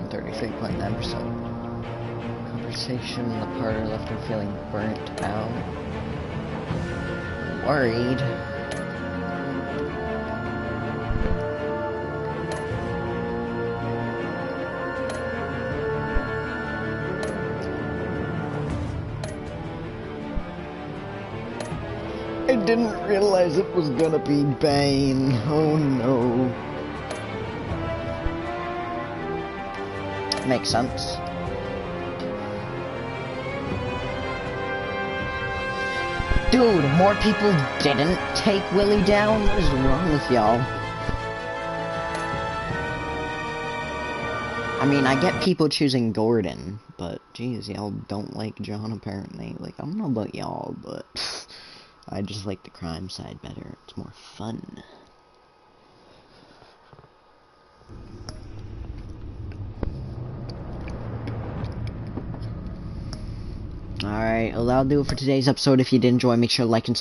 33.9%. Conversation, the part left her feeling burnt out. Worried. I didn't realize it was gonna be Bane. Oh no. Makes sense. Dude, more people didn't take Willie down? What is wrong with y'all? I mean, I get people choosing Gordon, but geez, y'all don't like John apparently. Like, I don't know about y'all, but I just like the crime side better. It's more fun. Alright, well, that'll do it for today's episode. If you did enjoy, make sure to like and subscribe.